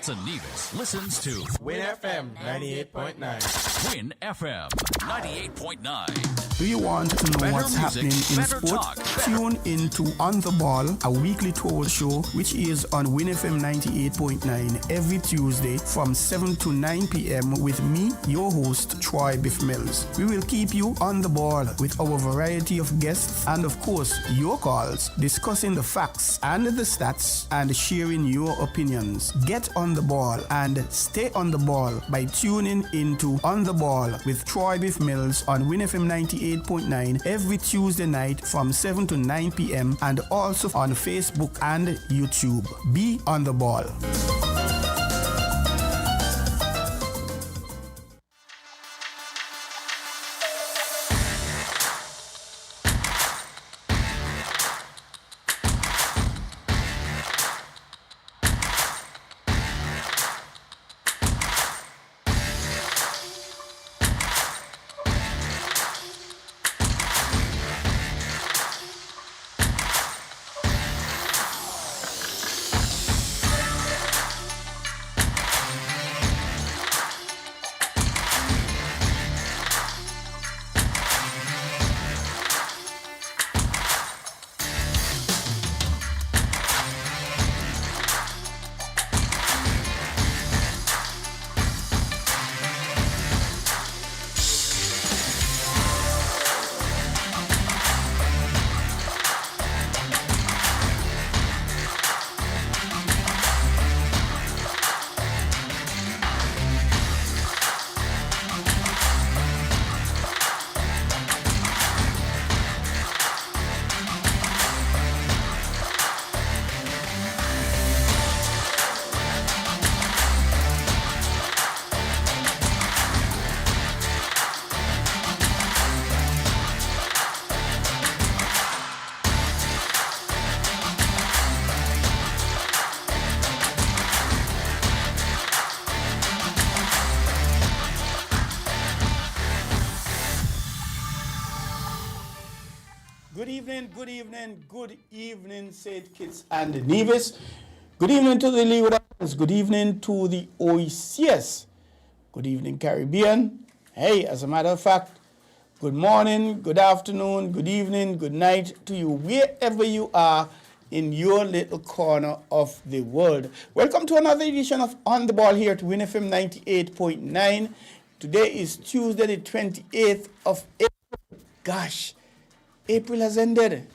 and Nevis listens to WINN FM 98.9. WINN FM 98.9. Do you want to know Better what's music, happening in better sport? talk, Tune into On The Ball, a weekly talk show which is on WINN FM 98.9 every Tuesday from 7 to 9 p.m. with me, your host, Troy Bif Mills. We will keep you on the ball with our variety of guests and, of course, your calls, discussing the facts and the stats and sharing your opinions. Get on the ball and stay on the ball by tuning into On The Ball with Troy Bif Mills on WINN FM 98.9 every Tuesday night from 7 to 9 p.m. and also on Facebook and YouTube. Be on the ball. Good evening, St. Kitts and Nevis. Good evening to the Leeward Islands. Good evening to the OECS. Good evening, Caribbean. Hey, as a matter of fact, good morning, good afternoon, good evening, good night to you, wherever you are in your little corner of the world. Welcome to another edition of On the Ball here at WINN FM 98.9. Today is Tuesday, the 28th of April. Gosh, April has ended.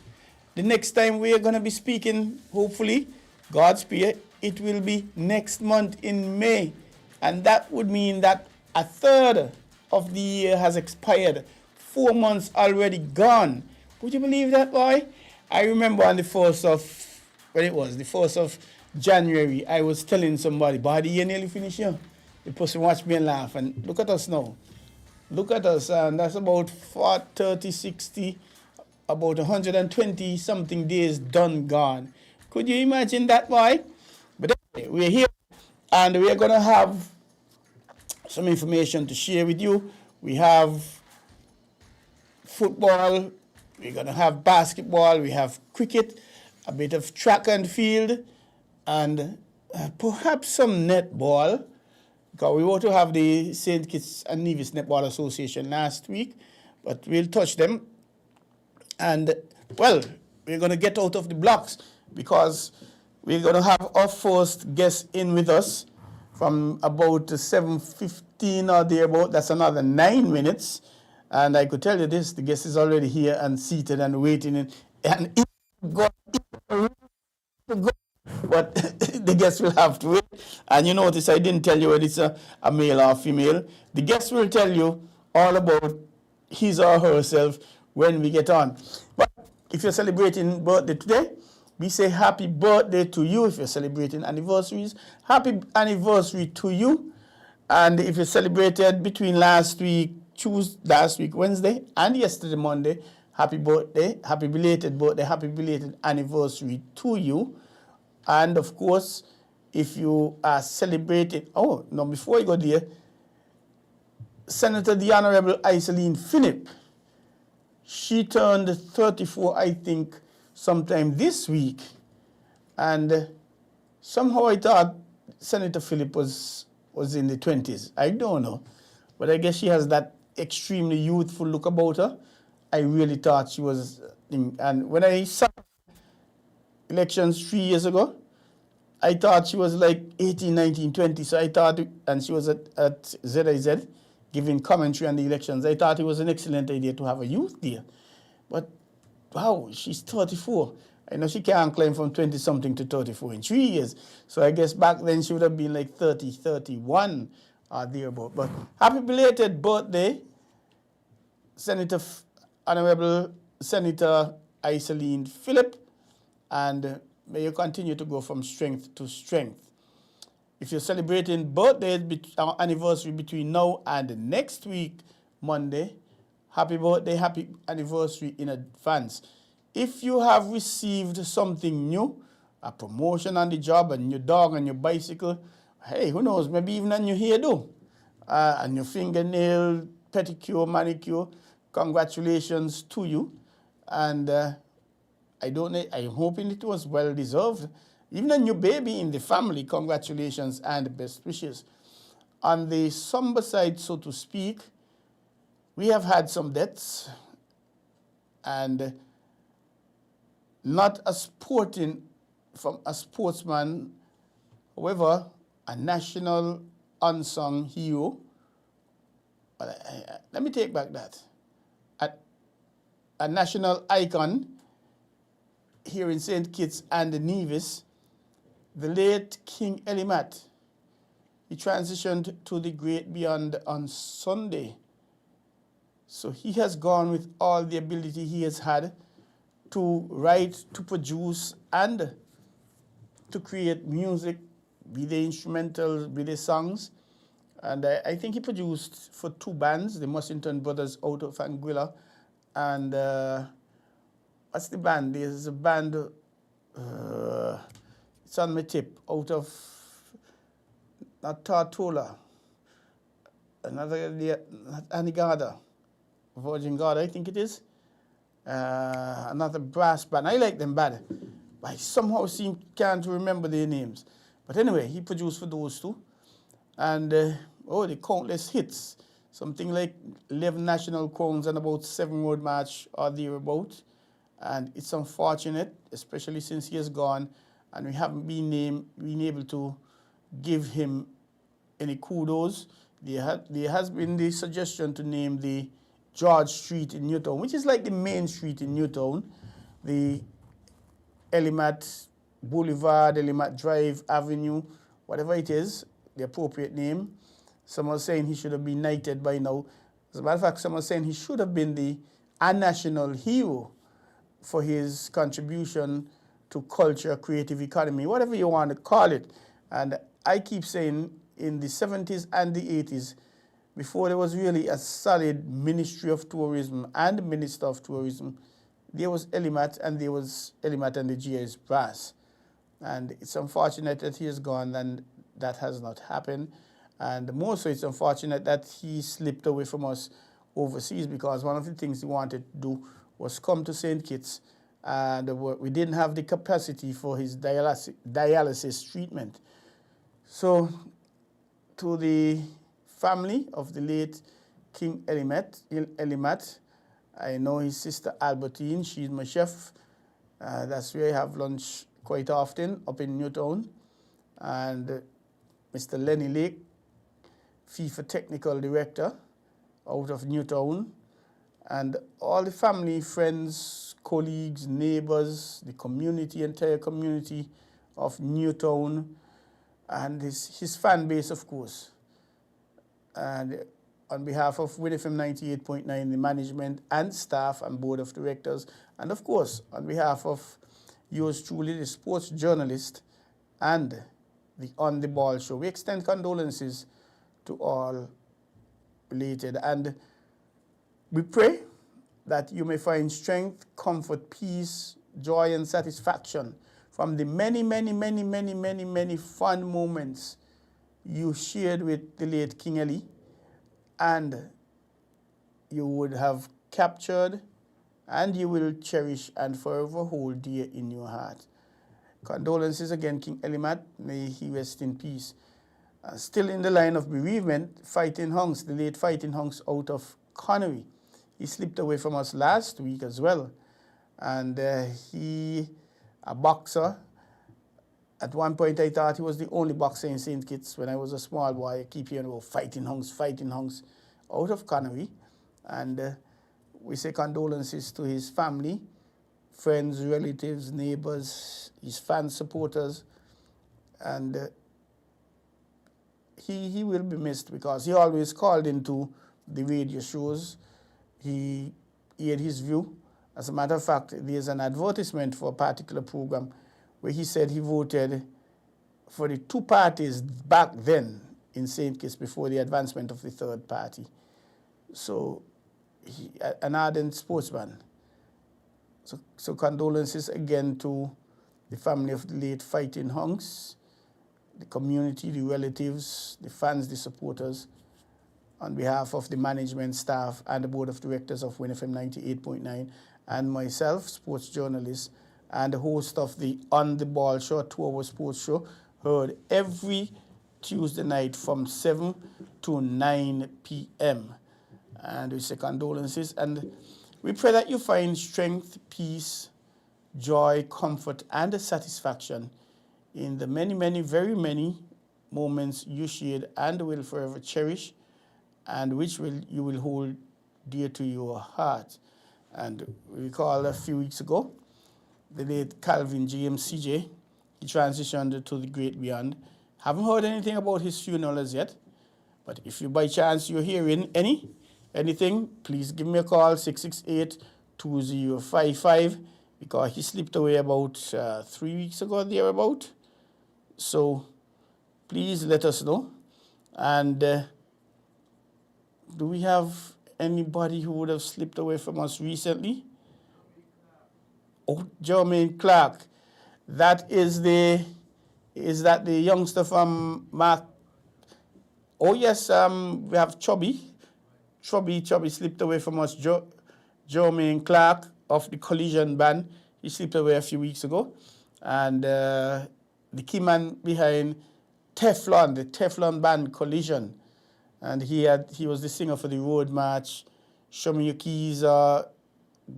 The next time we are going to be speaking, hopefully, God's prayer, it will be next month in May. And that would mean that a third of the year has expired. 4 months already gone. Would you believe that, boy? I remember on the 1st of January, I was telling somebody, boy, the year nearly finished here. The person watched me and laugh. And look at us now. Look at us. And that's about 30, 60, about 120 something days done, gone. Could you imagine that, boy? But anyway, we're here and we're going to have some information to share with you. We have football, we're going to have basketball, we have cricket, a bit of track and field, and perhaps some netball. Because we were to have the St. Kitts and Nevis Netball Association last week, but we'll touch them. And, well, we're going to get out of the blocks because we're going to have our first guest in with us from about 7:15 or thereabout. That's another 9 minutes. And I could tell you this, the guest is already here and seated and waiting. And but the guest will have to wait. And you notice I didn't tell you whether it's a male or female. The guest will tell you all about his or herself when we get on. But if you're celebrating birthday today, we say happy birthday to you. If you're celebrating anniversaries, happy anniversary to you. And if you celebrated between last week Wednesday and yesterday Monday, happy birthday, happy belated birthday, happy belated anniversary to you. And of course, if you are celebrating, before you go there, Senator the Honorable Iseline Phillip, she turned 34, I think, sometime this week. And somehow I thought Senator Phillip was in the 20s. I don't know. But I guess she has that extremely youthful look about her. I really thought she was, and when I saw elections 3 years ago, I thought she was like 18, 19, 20. So I thought, and she was at ZIZ giving commentary on the elections. I thought it was an excellent idea to have a youth there. But wow, she's 34. I know she can't climb from 20-something to 34 in 3 years. So I guess back then she would have been like 30, 31 or thereabout. But happy belated birthday, Honorable Senator Iseline Phillip, and may you continue to go from strength to strength. If you're celebrating birthdays, anniversary between now and next week, Monday, happy birthday, happy anniversary in advance. If you have received something new, a promotion on the job, a new dog, a new bicycle, hey, who knows, maybe even a new hairdo, a new fingernail, pedicure, manicure, congratulations to you. And I'm hoping it was well deserved. Even a new baby in the family, congratulations and best wishes. On the somber side, so to speak, we have had some deaths, and not a sportsman, however, a national unsung hero. But let me take back that. A national icon here in St. Kitts and Nevis, the late King Elimat. He transitioned to the great beyond on Sunday. So he has gone with all the ability he has had to write, to produce, and to create music, be they instrumental, be they songs. And I think he produced for 2 bands, the Mussington Brothers out of Anguilla, and what's the band? There's a band, it's on my tip, out of, not Tartola, another, Anigada, Virgin God, I think it is. Another brass band. I like them bad, but I somehow can't remember their names. But anyway, he produced for those 2. And, the countless hits. Something like 11 national crowns and about 7 road march or thereabout. And it's unfortunate, especially since he has gone, and we haven't been able to give him any kudos. There has been the suggestion to name the George Street in Newtown, which is like the main street in Newtown, the Elimat Boulevard, Elimat Drive Avenue, whatever it is, the appropriate name. Some are saying he should have been knighted by now. As a matter of fact, some are saying he should have been a national hero for his contribution to culture, creative economy, whatever you want to call it. And I keep saying in the 70s and the 80s, before there was really a solid Ministry of Tourism and Minister of Tourism, there was Elimat, and there was Elimat and the GI's Brass. And it's unfortunate that he has gone and that has not happened. And more so, it's unfortunate that he slipped away from us overseas, because one of the things he wanted to do was come to St. Kitts, and we didn't have the capacity for his dialysis treatment. So, to the family of the late King Elimat, I know his sister Albertine, she's my chef. That's where I have lunch quite often, up in Newtown. And Mr. Lenny Lake, FIFA Technical Director out of Newtown, and all the family, friends, colleagues, neighbors, the community, entire community of Newtown, and his fan base, of course. And on behalf of WINN FM 98.9, the management and staff and board of directors, and of course, on behalf of yours truly, the sports journalist, and the On the Ball show, we extend condolences to all related, and we pray that you may find strength, comfort, peace, joy, and satisfaction from the many, many, many, many, many, many fun moments you shared with the late King Eli, and you would have captured, and you will cherish and forever hold dear in your heart. Condolences again, King Elimat. May he rest in peace. Still in the line of bereavement, Fighting Hunks, the late Fighting Hunks out of Connery. He slipped away from us last week as well. And he, a boxer. At one point, I thought he was the only boxer in St. Kitts. When I was a small boy, I keep hearing about Fighting Hunks out of Connery. And we say condolences to his family, friends, relatives, neighbors, his fans, supporters. And he will be missed because he always called into the radio shows. He had his view. As a matter of fact, there's an advertisement for a particular program where he said he voted for the two parties back then in St. Kitts before the advancement of the third party. So, an ardent sportsman. So condolences again to the family of the late Fighting Hunks, the community, the relatives, the fans, the supporters, on behalf of the management staff and the board of directors of WINN FM 98.9, and myself, sports journalist, and the host of the On the Ball Show, 2-hour sports show, heard every Tuesday night from 7 to 9 p.m. And we say condolences, and we pray that you find strength, peace, joy, comfort, and satisfaction in the many, many, very many moments you shared and will forever cherish, and which you will hold dear to your heart. And we recall a few weeks ago, the late Calvin James CJ, he transitioned to the great beyond. Haven't heard anything about his funeral as yet, but if you by chance you're hearing anything, please give me a call, 668-2055, because he slipped away about 3 weeks ago, thereabout. So please let us know. And do we have anybody who would have slipped away from us recently? Oh, Jermaine Clark. Is that the youngster from Mark? Oh yes, we have Chubby. Chubby slipped away from us. Jermaine Clark of the Collision Band. He slipped away a few weeks ago. And the key man behind Teflon, the Teflon Band Collision. And he was the singer for the Road March, Show Me Your Keys,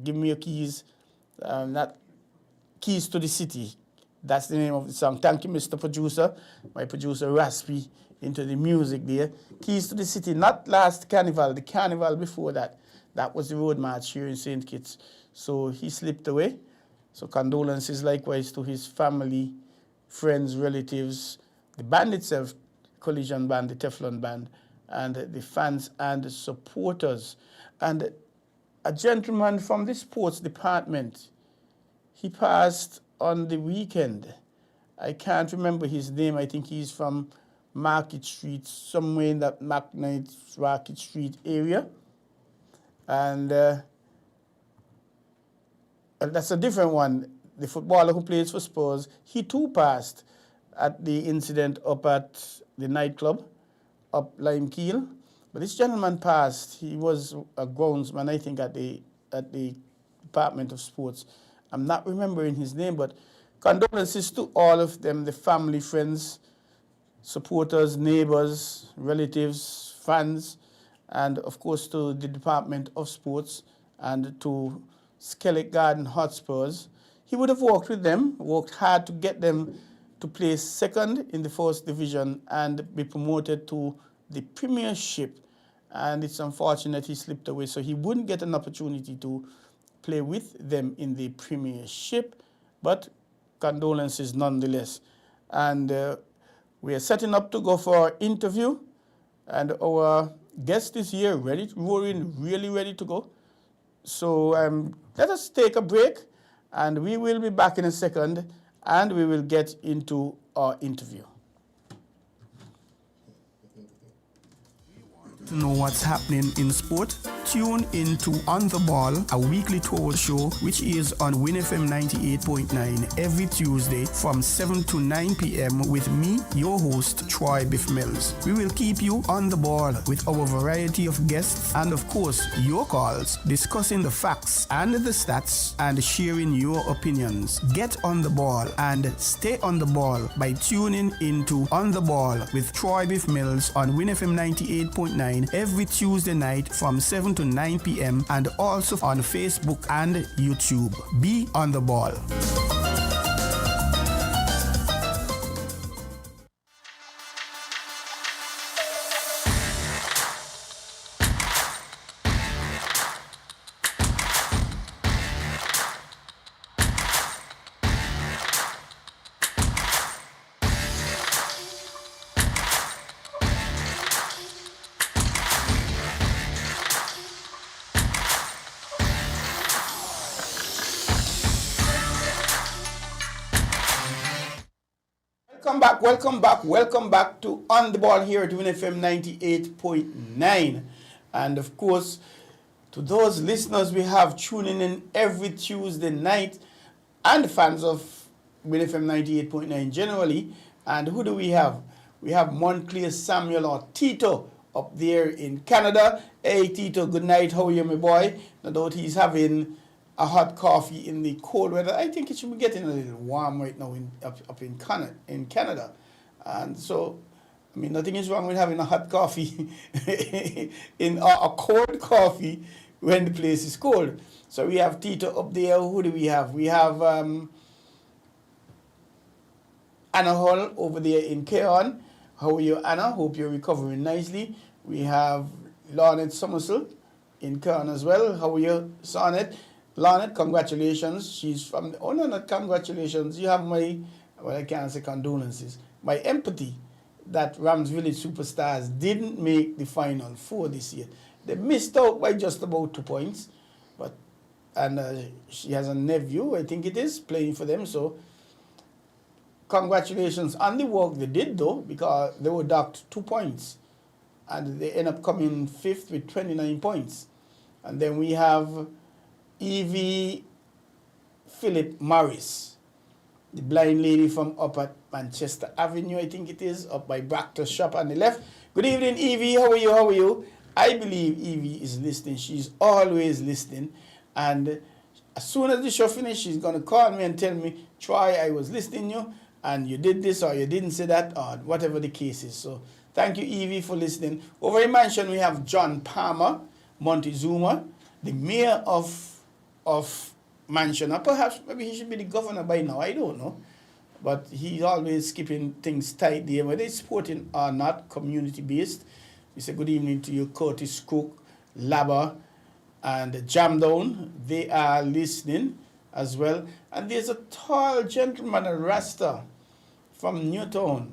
Give Me Your Keys, not Keys to the City. That's the name of the song. Thank you, Mr. Producer. My producer, Raspy, into the music there. Keys to the City, not last carnival, the carnival before that. That was the Road March here in St. Kitts. So he slipped away. So condolences likewise to his family, friends, relatives, the band itself, Collision Band, the Teflon Band, and the fans and the supporters. And a gentleman from the sports department, he passed on the weekend. I can't remember his name. I think he's from Market Street, somewhere in that Market Street area. And that's a different one. The footballer who plays for Spurs, he too passed at the incident up at the nightclub up Lime Keel. But this gentleman passed. He was a groundsman, I think, at the Department of Sports. I'm not remembering his name, but condolences to all of them, the family, friends, supporters, neighbors, relatives, fans, and of course to the Department of Sports and to Skellig Garden Hotspurs. He would have worked with them, worked hard to get them to place second in the first division and be promoted to the Premiership. And it's unfortunate he slipped away, so he wouldn't get an opportunity to play with them in the Premiership, but condolences nonetheless. And we are setting up to go for our interview, and our guest is here, really ready to go. So let us take a break, and we will be back in a second, and we will get into our interview. To know what's happening in sport, tune into On the Ball, a weekly tour show which is on WINN FM 98.9 every Tuesday from 7 to 9 p.m. with me, your host, Troy Bif Mills. We will keep you on the ball with our variety of guests and, of course, your calls, discussing the facts and the stats and sharing your opinions. Get on the ball and stay on the ball by tuning into On the Ball with Troy Bif Mills on WINN FM 98.9 every Tuesday night from 7 to 9 p.m. and also on Facebook and YouTube. Be on the ball. Welcome back to On the Ball here at WINN FM 98.9. And of course, to those listeners we have tuning in every Tuesday night and fans of WINN FM 98.9 generally. And who do we have? We have Montclair Samuel or Tito up there in Canada. Hey Tito, good night. How are you, my boy? No doubt he's having a hot coffee in the cold weather. I think it should be getting a little warm right now up in Canada. And so, I mean, nothing is wrong with having a hot coffee in a cold coffee when the place is cold. So we have Tito up there. Who do we have? We have Anna Hall over there in Keon. How are you, Anna? Hope you're recovering nicely. We have Lornette Somerset in Keon as well. How are you, Sonnet? Lornette, congratulations. She's from... Oh, no, not congratulations. You have my... Well, I can't say condolences. My empathy that Rams Village Superstars didn't make the Final Four this year. They missed out by just about 2 points. And she has a nephew, I think it is, playing for them. So, congratulations on the work they did, though, because they were docked 2 points. And they end up coming fifth with 29 points. And then we have Evie Philip Morris, the blind lady from up at Manchester Avenue, I think it is, up by Bractor's shop on the left. Good evening, Evie. How are you? How are you? I believe Evie is listening. She's always listening. And as soon as the show finishes, she's going to call me and tell me, Troy, I was listening to you, and you did this or you didn't say that, or whatever the case is. So thank you, Evie, for listening. Over in Mansion, we have John Palmer Montezuma, the mayor of Mansion. Or perhaps maybe he should be the governor by now. I don't know. But he's always keeping things tight there. Whether it's sporting or not, community-based. We say good evening to you, Curtis Cook, Labba, and Jam Down. They are listening as well. And there's a tall gentleman, a Rasta, from Newtown.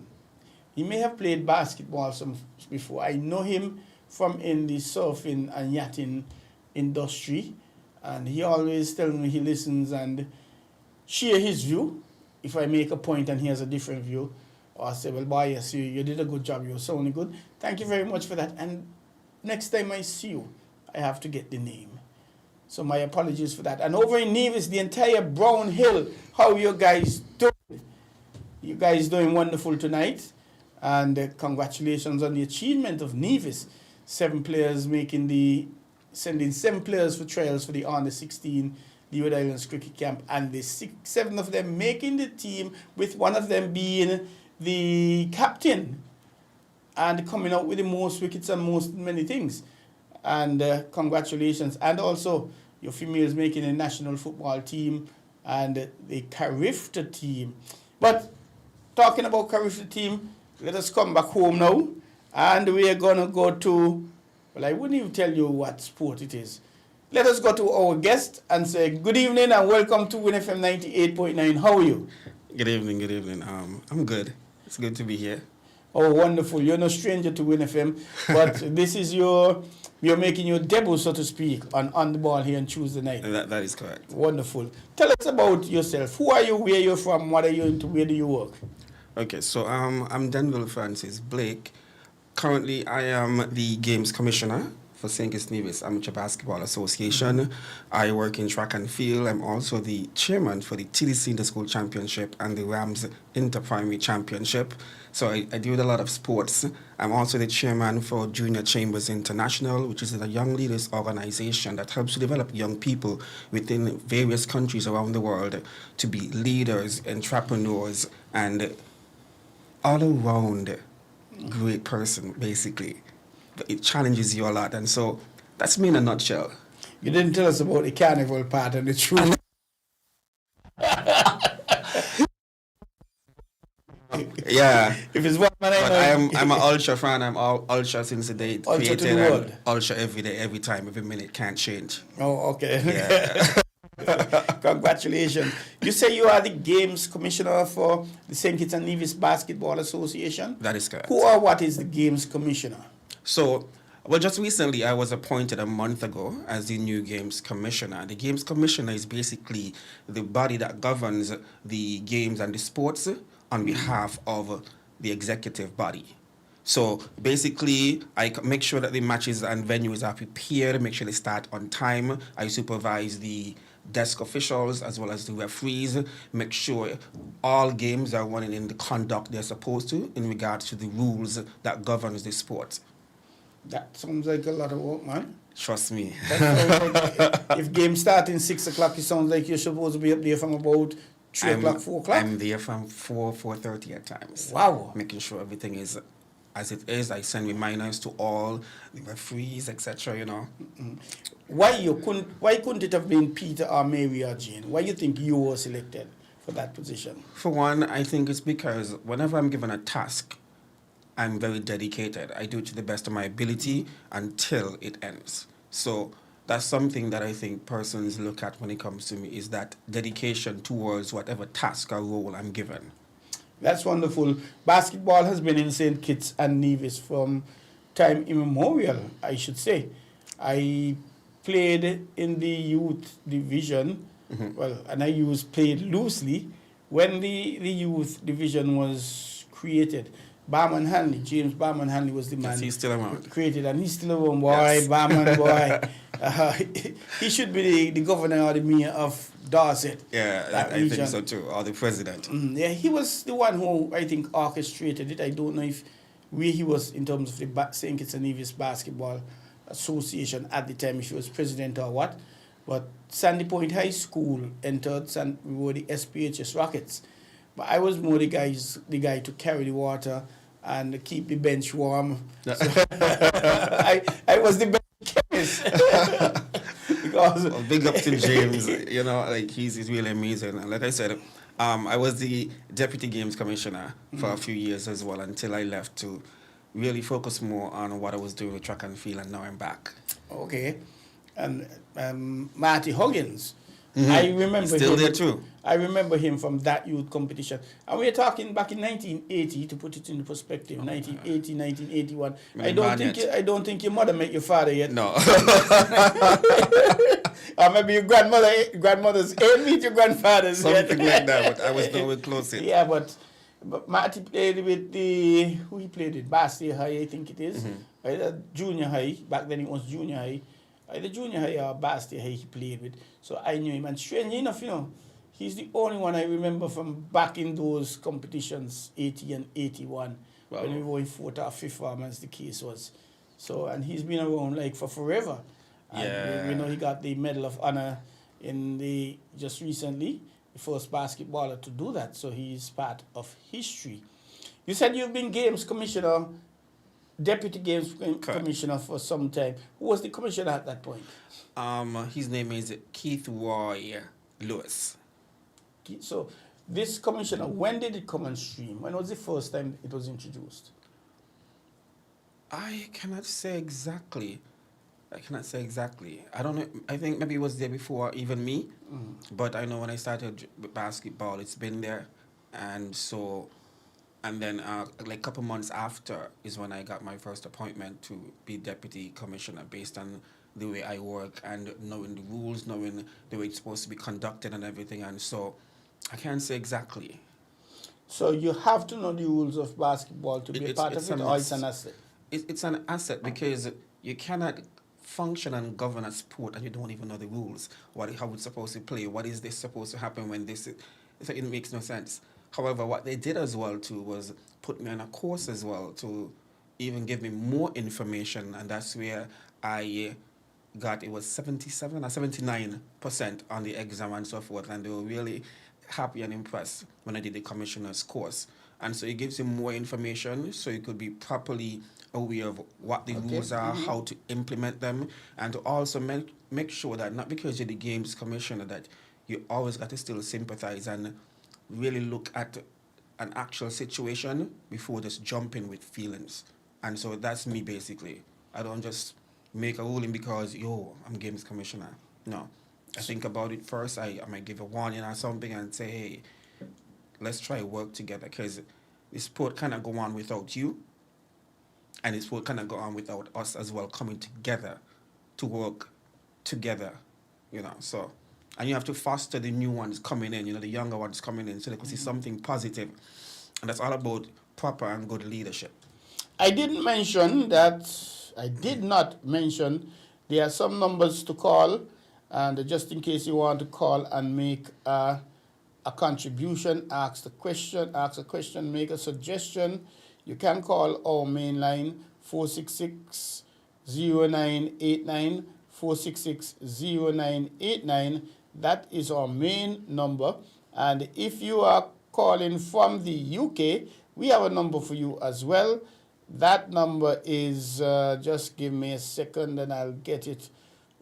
He may have played basketball some before. I know him from in the surfing and yachting industry. And he always tells me he listens and share his view. If I make a point and he has a different view, or I say, well, boy, yes, you did a good job. You're sounding good. Thank you very much for that. And next time I see you, I have to get the name. So my apologies for that. And over in Nevis, the entire Brown Hill, how you guys doing? You guys doing wonderful tonight. And congratulations on the achievement of Nevis. 7 players sending 7 players for trials for the Under-16 Leeward Islands Cricket Camp, and the 7 of them making the team, with one of them being the captain and coming out with the most wickets and many things. And congratulations. And also, your females making a national football team and the Carifta team. But talking about Carifta team, let us come back home now. And we are going to go to, well, I wouldn't even tell you what sport it is. Let us go to our guest and say good evening and welcome to WINN FM 98.9. How are you? Good evening. I'm good. It's good to be here. Oh, wonderful. You're no stranger to WINN FM, but this is you're making your debut, so to speak, on the ball here on Tuesday night. That is correct. Wonderful. Tell us about yourself. Who are you? Where you're from? What are you into? Where do you work? Okay, so I'm Denville Francis Blake. Currently, I am the Games Commissioner for St. Kitts Nevis Amateur Basketball Association. I work in track and field. I'm also the chairman for the TDC Inter-School Championship and the Rams Inter-Primary Championship. So I deal with a lot of sports. I'm also the chairman for Junior Chambers International, which is a young leaders organization that helps to develop young people within various countries around the world to be leaders, entrepreneurs, and all-around great person, basically. It challenges you a lot, and so that's me in a nutshell. You didn't tell us about the carnival part and the truth. Yeah. If it's one man, But I'm an ultra fan. I'm all ultra since the day it Ultra to created. the world. Ultra every day, every time, every minute. Can't change. Oh, okay. Yeah. Congratulations. You say you are the games commissioner for the St. Kitts and Nevis Basketball Association? That is correct. Who or what is the games commissioner? So, well, just recently I was appointed a month ago as the new Games Commissioner. The Games Commissioner is basically the body that governs the games and the sports on behalf of the executive body. So basically, I make sure that the matches and venues are prepared, make sure they start on time. I supervise the desk officials as well as the referees, make sure all games are running in the conduct they're supposed to in regards to the rules that governs the sport. That sounds like a lot of work, man. Trust me. That sounds like if games start in 6 o'clock, it sounds like you're supposed to be up there from about 3 o'clock, 4 o'clock? I'm there from 4:30 at times. Wow. Making sure everything is as it is. I send reminders to all the referees, etc., you know. Why couldn't it have been Peter or Mary or Jane? Why you think you were selected for that position? For one, I think it's because whenever I'm given a task, I'm very dedicated. I do it to the best of my ability until it ends. So that's something that I think persons look at when it comes to me, is that dedication towards whatever task or role I'm given. That's wonderful. Basketball has been in St. Kitts and Nevis from time immemorial, I should say. I played in the youth division, well, and I played loosely when the youth division was created. Barman Hanley, James Barman Hanley was the man. Yes, he's still around. Created, and he's still around, boy, Yes. Barman, boy. He should be the governor or the mayor of Dorset. Yeah, I think so too, or the president. Yeah, he was the one who, I think, orchestrated it. I don't know where he was in terms of the St. Kitts and Nevis Basketball Association at the time, if he was president or what. But Sandy Point High School entered, we were the SPHS Rockets. But I was more the guy to carry the water and keep the bench warm. So I was the bench chemist. Because well, big up to James, you know, like he's really amazing. And like I said, I was the deputy games commissioner for a few years as well until I left to really focus more on what I was doing with track and field, and now I'm back. Okay. And Marty Huggins, I remember Still him. there too. I remember him from that youth competition. And we're talking back in 1980, to put it in perspective, 1980, 1981. I don't think your mother met your father yet. No. Or maybe your grandmother's ain't meet your grandfather's yet. Something like that, but I was nowhere close yet. Yeah, but Marty played with who he played with? Bastille High, I think it is. Either junior high, back then it was junior high. Either junior high or Bastille High he played with. So I knew him. And strangely enough, you know, he's the only one I remember from back in those competitions, 80 and 81, wow, when we were in 4th or 5th form, as the case was. So, and he's been around like for forever. And we know he got the Medal of Honor just recently, the first basketballer to do that. So he's part of history. You said you've been Games Commissioner, Deputy Games Commissioner for some time. Who was the commissioner at that point? His name is Keith Roy Lewis. So this commissioner, when did it come on stream? When was the first time it was introduced? I cannot say exactly. I don't know. I think maybe it was there before even me. But I know when I started with basketball, it's been there. And then like a couple months after is when I got my first appointment to be deputy commissioner, based on the way I work and knowing the rules, knowing the way it's supposed to be conducted and everything. And so I can't say exactly. So you have to know the rules of basketball to be a part of it, or it's an asset? It's an asset because you cannot function and govern a sport and you don't even know the rules, how it's supposed to play, what is this supposed to happen when this is, so it makes no sense. However, what they did as well too was put me on a course as well to even give me more information, and that's where I got, it was 77 or 79% on the exam and so forth, and they were really happy and impressed when I did the commissioner's course. And so it gives you more information so you could be properly aware of what the rules are, how to implement them, and to also make sure that not because you're the games commissioner that you always got to still sympathize and really look at an actual situation before just jumping with feelings. And so that's me basically. I don't just make a ruling because, I'm games commissioner. No. I think about it first. I might give a warning or something and say, hey, let's try work together, because the sport cannot go on without you, and the sport cannot go on without us as well coming together to work together, so. And you have to foster the new ones coming in, the younger ones coming in, so they can see something positive. And that's all about proper and good leadership. I did not mention there are some numbers to call, and just in case you want to call and make a contribution, ask a question, make a suggestion, you can call our main line 466-0989, 466-0989. That is our main number. And if you are calling from the UK, we have a number for you as well. That number is, just give me a second and I'll get it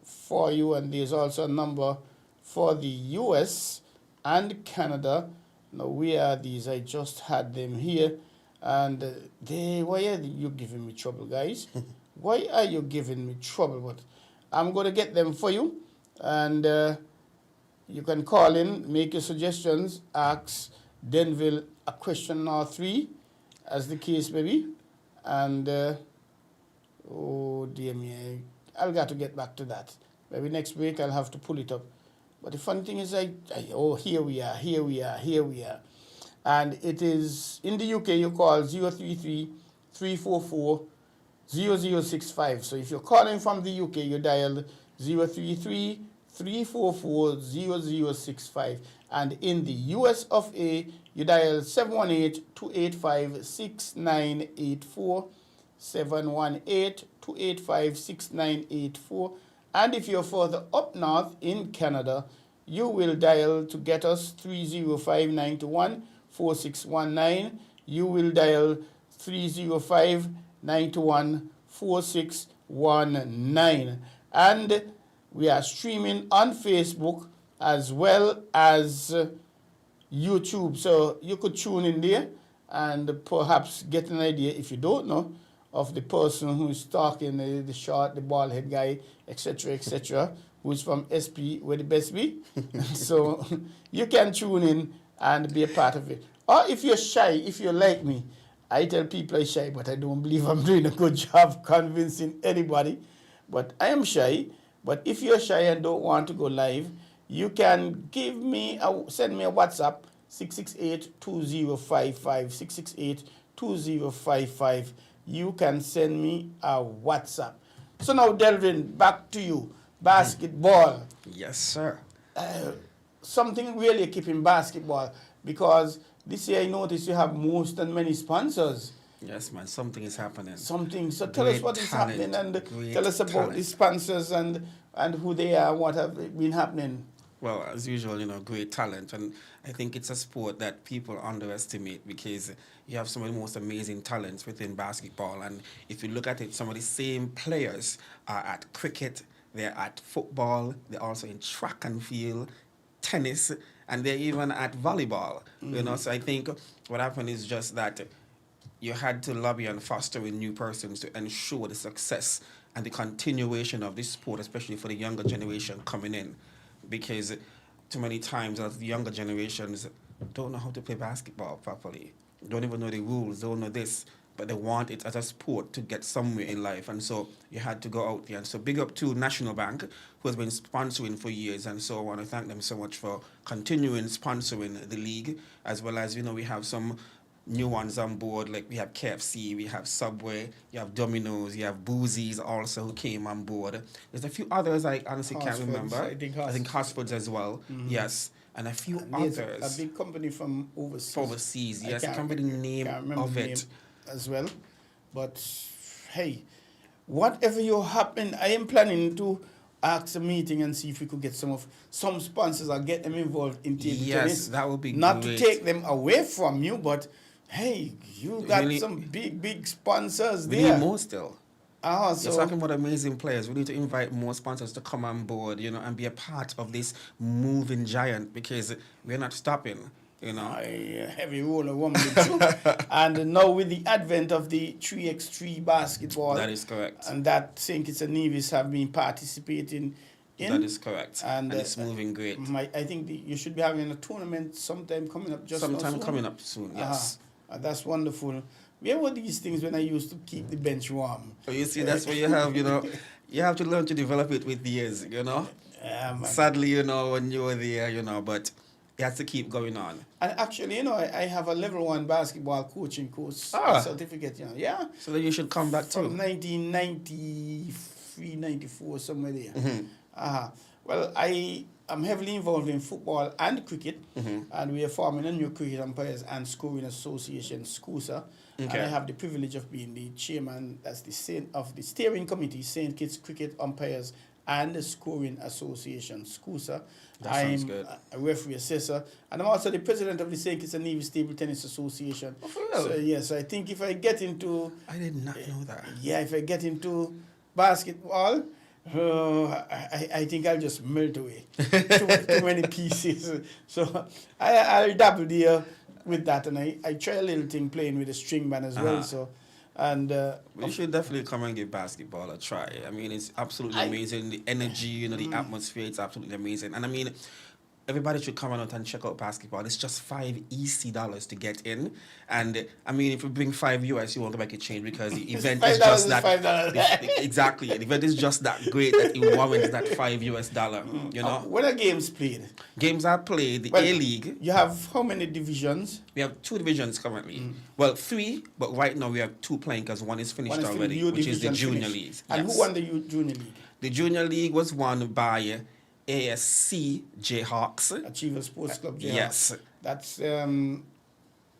for you. And there's also a number for the US and Canada. Now, where are these? I just had them here. And why are you giving me trouble, guys? Why are you giving me trouble? But I'm going to get them for you. And you can call in, make your suggestions, ask Denville a question or three, as the case may be. And, oh dear me, I'll got to get back to that. Maybe next week I'll have to pull it up. But the funny thing is, here we are. And it is, in the UK, you call 033-344-0065. So if you're calling from the UK, you dial 033-344-0065. And in the US of A, you dial 718-285-6984, 718-285-6984. And if you're further up north in Canada, you will dial to get us 305-921-4619. You will dial 305-921-4619. And we are streaming on Facebook as well as YouTube. So you could tune in there and perhaps get an idea, if you don't know, of the person who's talking, the short, the bald head guy, etc., who's from SP, where the best be. So you can tune in and be a part of it. Or if you're shy, if you're like me, I tell people I'm shy, but I don't believe I'm doing a good job convincing anybody. But I am shy. But if you're shy and don't want to go live, you can send me a WhatsApp, 668-2055, 668-2055. You can send me a WhatsApp. So now, Delvin, back to you. Basketball. Yes, sir. Something really keeping basketball, because this year I noticed you have most and many sponsors. Yes, man. Something is happening. Something. So tell us what is happening, and tell us about the sponsors and who they are, what have been happening. Well, as usual, great talent. And I think it's a sport that people underestimate, because you have some of the most amazing talents within basketball. And if you look at it, some of the same players are at cricket, they're at football, they're also in track and field, tennis, and they're even at volleyball. Mm-hmm. So I think what happened is just that you had to lobby and foster with new persons to ensure the success and the continuation of this sport, especially for the younger generation coming in. Because too many times the younger generations don't know how to play basketball properly, don't even know the rules, don't know this, but they want it as a sport to get somewhere in life. And so you had to go out there. And so big up to National Bank, who has been sponsoring for years. And so I want to thank them so much for continuing sponsoring the league, as well as, we have some new ones on board. Like we have KFC, we have Subway, you have Domino's, you have Boozies also who came on board. There's a few others I honestly can't remember. I think Hotspurs as well. Yes. And a few others. A big company from overseas. Overseas, yes. I can't remember the name of it. As well. But hey, whatever you happen, I am planning to ask a meeting and see if we could get some sponsors or get them involved in table tennis. Yes, that would be not great. to take them away from you, but hey, you got some big sponsors there. We need more still. So you're talking about amazing players. We need to invite more sponsors to come on board, and be a part of this moving giant because we're not stopping. Heavy roller woman too. And now with the advent of the 3x3 basketball. That is correct. And that St. Kitts and Nevis have been participating in. That is correct. And it's moving great. I think you should be having a tournament sometime coming up coming up soon, yes. That's wonderful. Where were these things when I used to keep the bench warm? So you see, that's what you have, you have to learn to develop it with years, Sadly, when you were there, but it has to keep going on. And actually, I have a level 1 basketball coaching course certificate, Yeah. So then you should come back too. From 1993, 94, somewhere there. Mm-hmm. Well, I am heavily involved in football and cricket, and we are forming a new cricket umpires and scoring association, SCUSA. Okay. And I have the privilege of being the chairman, of the steering committee, St. Kitts Cricket Umpires and the Scoring Association, SCUSA. Sounds good. I'm a referee assessor, and I'm also the president of the St. Kitts and Nevis Table Tennis Association. Oh, for real? So I think if I get into... I did not know that. Yeah, if I get into basketball, I think I'll just melt away. too many pieces. So I'll dabble there with that, and I try a little thing playing with a string band as well. So, and you should definitely come and give basketball a try. I mean, it's absolutely amazing. The energy, the atmosphere, it's absolutely amazing. And I mean, everybody should come out and check out basketball. It's just $5 EC to get in. And I mean, if you bring $5 US, you won't make a change because the event is just that. Exactly. The event is just that great that it warrants that $5 US. When are games played? Games are played. The A-League. You have how many divisions? We have 2 divisions currently. Well, 3, but right now we have 2 playing because one is finished already, which is the Junior League. And who won the Junior League? The Junior League was won by ASC Jayhawks. Achievers Sports Club Jayhawks. Yes. That's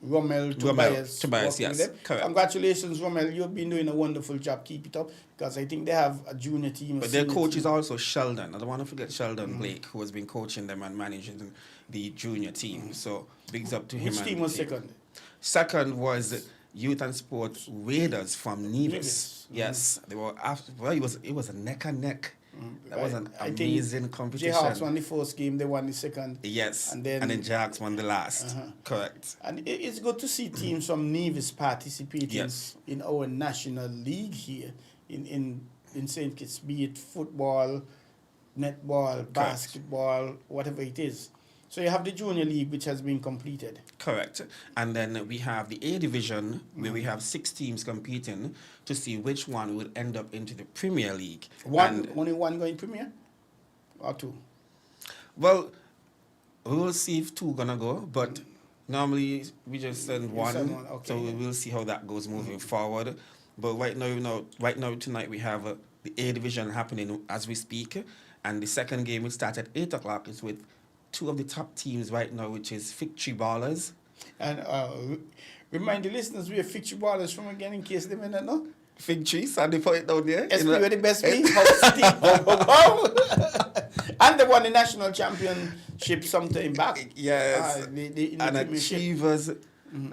Rommel Tobias, yes. Correct. Congratulations, Rommel. You've been doing a wonderful job. Keep it up, because I think they have a junior team. But their coach is also Sheldon. I don't want to forget Sheldon Blake, who has been coaching them and managing the junior team. So, bigs up to him. Which team was second? Second was Youth and Sports Raiders from Nevis. Yes. They were after, it was a neck and neck. That was an amazing competition. Jayhawks won the first game, they won the second. Yes, and then Jayhawks won the last. Correct. And it's good to see teams from Nevis participating in our national league here in St. Kitts, be it football, netball, basketball, whatever it is. So you have the junior league, which has been completed. Correct. And then we have the A division, where we have 6 teams competing to see which one will end up into the Premier League. Only one going Premier? Or 2? Well, we will see if 2 gonna go, but normally we just send one. Okay. So we will see how that goes moving forward. But right now tonight we have the A division happening as we speak, and the second game will start at 8 o'clock. It's with 2 of the top teams right now, which is Fig Tree Ballers. And remind the listeners where Fig Tree Ballers from again, in case they may not know. Fig Tree, Sandy put it down there. SP were the best me. And they won the national championship sometime back. Yes. And Achievers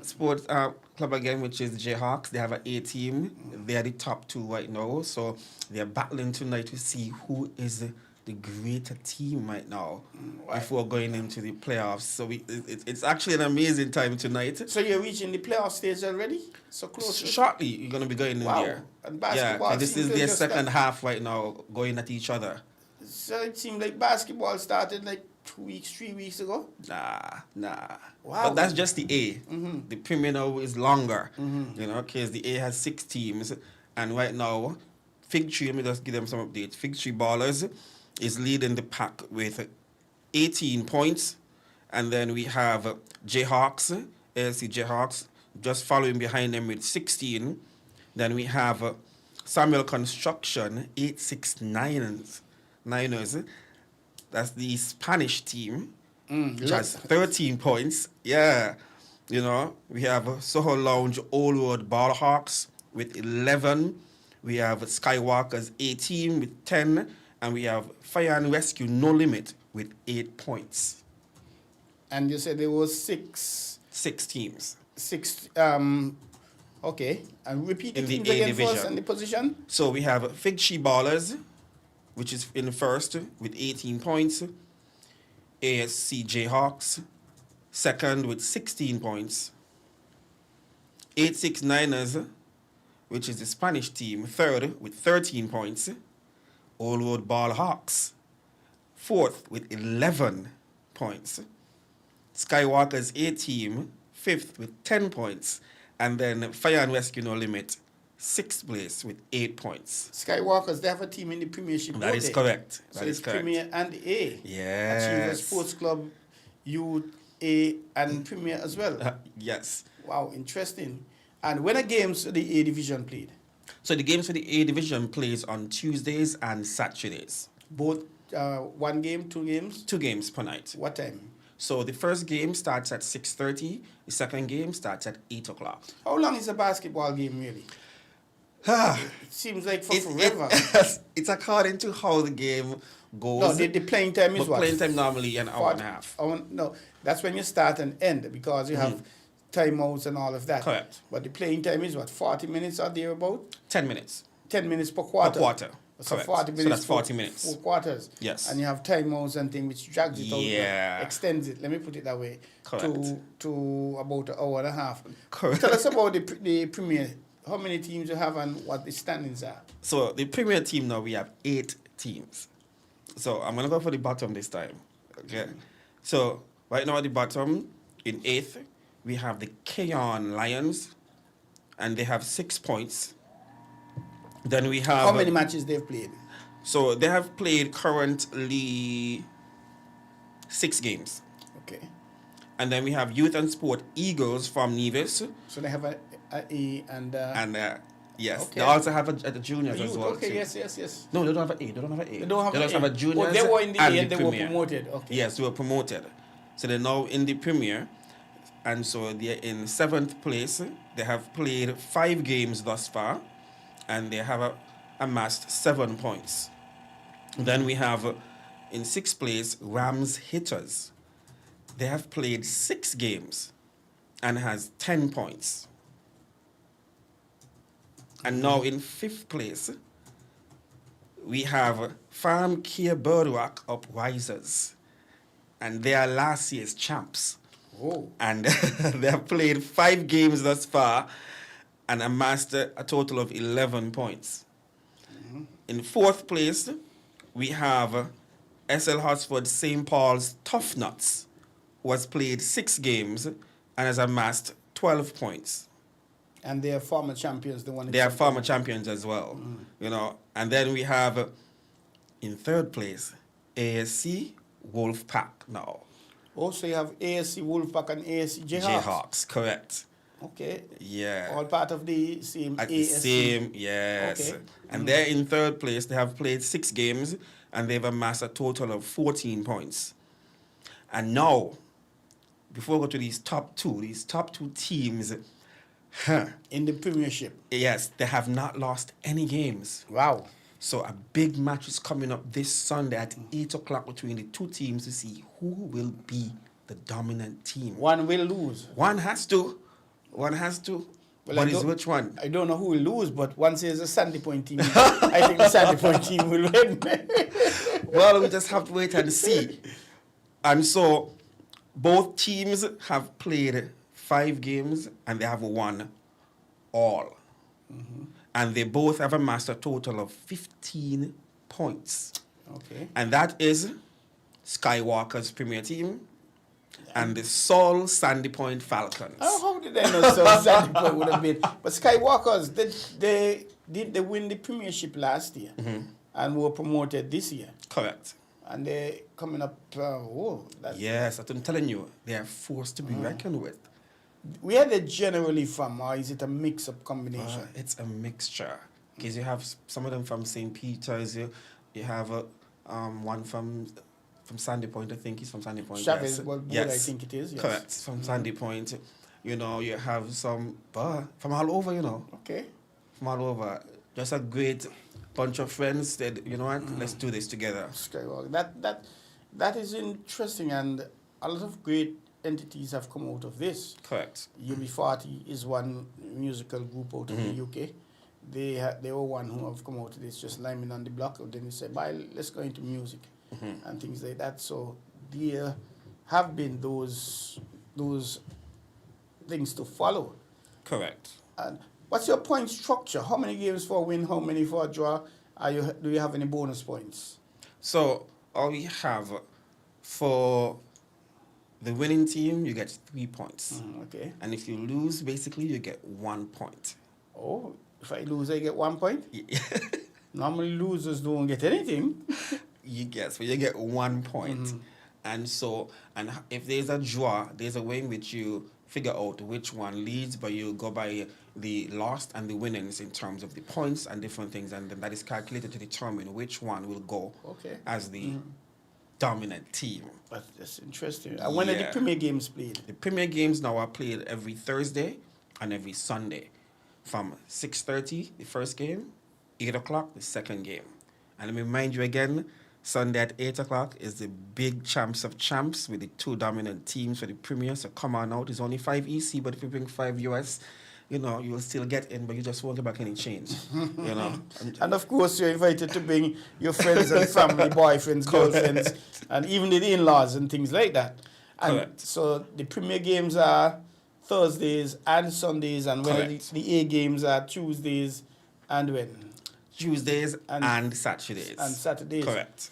Sports Club again, which is Jayhawks. They have an A team. They are the top 2 right now. So they are battling tonight to see who is the greater team right now before going into the playoffs. So it's actually an amazing time tonight. So you're reaching the playoff stage already? So close? Shortly, you're going to be going in there. And basketball, and this is their second half right now, going at each other. So it seemed like basketball started like 2 weeks, 3 weeks ago? Nah. Wow. But that's just the A. The Premier now is longer, because the A has 6 teams. And right now, Fig Tree, let me just give them some updates. Fig Tree Ballers is leading the pack with 18 points. And then we have Jayhawks, ASC Jayhawks, just following behind them with 16. Then we have Samuel Construction, 869ers. Niners. That's the Spanish team, which has 13 points. Yeah. You know, we have Soho Lounge Old Road Ballhawks with 11. We have Skywalker's 18 with 10. And we have Fire and Rescue No Limit with 8 points. And you said there was six teams. Okay. And repeat the In the teams A again division. for us and the position. So we have Fig Tree Ballers, which is in first with 18 points. ASC Jayhawks, second with 16 points. 869ers, which is the Spanish team, third with 13 points. Old Road Ballhawks, fourth with 11 points. Skywalker's A team, fifth with 10 points. And then Fire and Rescue No Limit, sixth place with 8 points. Skywalkers, they have a team in the Premiership. That is correct. So it's Premier and A. Yes. Achievers Sports Club, Youth, A, and Premier as well. Yes. Wow, interesting. And when are games the A division played? So the games for the A division plays on Tuesdays and Saturdays. Both one game, 2 games? 2 games per night. What time? So the first game starts at 6:30. The second game starts at 8 o'clock. How long is a basketball game really? It seems like for forever. It's according to how the game goes. No, the playing time is But what? playing time normally an hour and a half. No, that's when you start and end because you have timeouts and all of that. Correct. But the playing time is what, 40 minutes or thereabout? 10 minutes. 10 minutes per quarter. Per quarter. So Correct. 40 minutes. So that's 40 minutes. 4 quarters. Yes. And you have timeouts and things which drags it out. Yeah. Extends it. Let me put it that way. Correct. To about an hour and a half. Correct. Tell us about the Premier. How many teams you have and what the standings are? So the Premier team now, we have 8 teams. So I'm going to go for the bottom this time. Okay. So right now at the bottom, in 8th, we have the Keon Lions, and they have 6 points. Then we have... How many matches they've played? So they have played currently 6 games. Okay. And then we have Youth and Sport Eagles from Nevis. So they have a A and... Yes, Okay. they also have a juniors as well. Okay, too. yes. No, they don't have an A. They don't have an A. They don't have they an just have A. a juniors. Oh, they were in the and A and they were Premier. promoted. Okay. Yes, they were promoted. So they're now in the Premier. And so they're in 7th place. They have played 5 games thus far. And they have amassed 7 points. Then we have in 6th place Rams Hitters. They have played 6 games and has 10 points. And now in 5th place, we have Farm Care Birdwalk Uprisers. And they are last year's champs. Oh. And they have played 5 games thus far and amassed a total of 11 points. In 4th place, we have SL Hotspur St. Paul's Tough Nuts, who has played 6 games and has amassed 12 points. And they are former champions. They are former champions as well, you know. And then we have, in 3rd place, ASC Wolfpack now. Also, you have ASC Wolfpack and ASC Jayhawks. Jayhawks, correct. Okay. Yeah. All part of the same At ASC. the same, yes. Okay. And they're in 3rd place. They have played 6 games and they've amassed a total of 14 points. And now, before we go to these top two teams, in the Premiership. yes, they have not lost any games. Wow. So a big match is coming up this Sunday at 8 o'clock between the 2 teams to see who will be the dominant team. One will lose. One has to. Well, But is which one? I don't know who will lose, but one says a Sandy Point team. I think the Sandy Point team will win. Well, we just have to wait and see. And so both teams have played 5 games and they have won all. And they both have amassed a total of 15 points. Okay. And that is Skywalker's Premier team and the Sol Sandy Point Falcons. Oh, how did I know so Sandy Point would have been? But Skywalkers, they win the Premiership last year and were promoted this year. Correct. And they're coming up. Yes, I'm telling you, they are forced to be reckoned with. Where are they generally from, or is it a mix-up combination? It's a mixture. Because you have some of them from St. Peter's, you have one from Sandy Point, I think he's from Sandy Point. Chavez, yes. well, Yes. I think it is. Yes. Correct, from Sandy Point. You know, you have some from all over, you know. Okay. From all over. Just a great bunch of friends that, you know what, let's do this together. That is interesting, and a lot of great entities have come out of this. Correct. UB40 is one musical group out of the UK. They were one who have come out of this, just liming on the block, and then they said, let's go into music and things like that. So there have been those things to follow. Correct. And what's your point structure? How many games for a win? How many for a draw? Do you have any bonus points? So all we have for the winning team, you get 3 points. Okay. And if you lose, basically, you get 1 point. Oh, if I lose, I get 1 point? Normally losers don't get anything. You get 1 point. And if there's a draw, there's a way in which you figure out which one leads, but you go by the lost and the winnings in terms of the points and different things, and then that is calculated to determine which one will go as the dominant team. That's interesting. When are the Premier games played? The Premier games now are played every Thursday and every Sunday. From 6:30, the first game, 8 o'clock, the second game. And let me remind you again, Sunday at 8 o'clock is the big champs of champs with the 2 dominant teams for the Premier. So come on out. It's only 5 EC, but if you bring 5 US, you know, you'll still get in, but you just won't get back any change. You know. And of course, you're invited to bring your friends and family, boyfriends, girlfriends, and even the in-laws and things like that. And Correct. so the Premier games are Thursdays and Sundays, and when the A games are Tuesdays and when? Tuesdays and Saturdays. And Saturdays. Correct.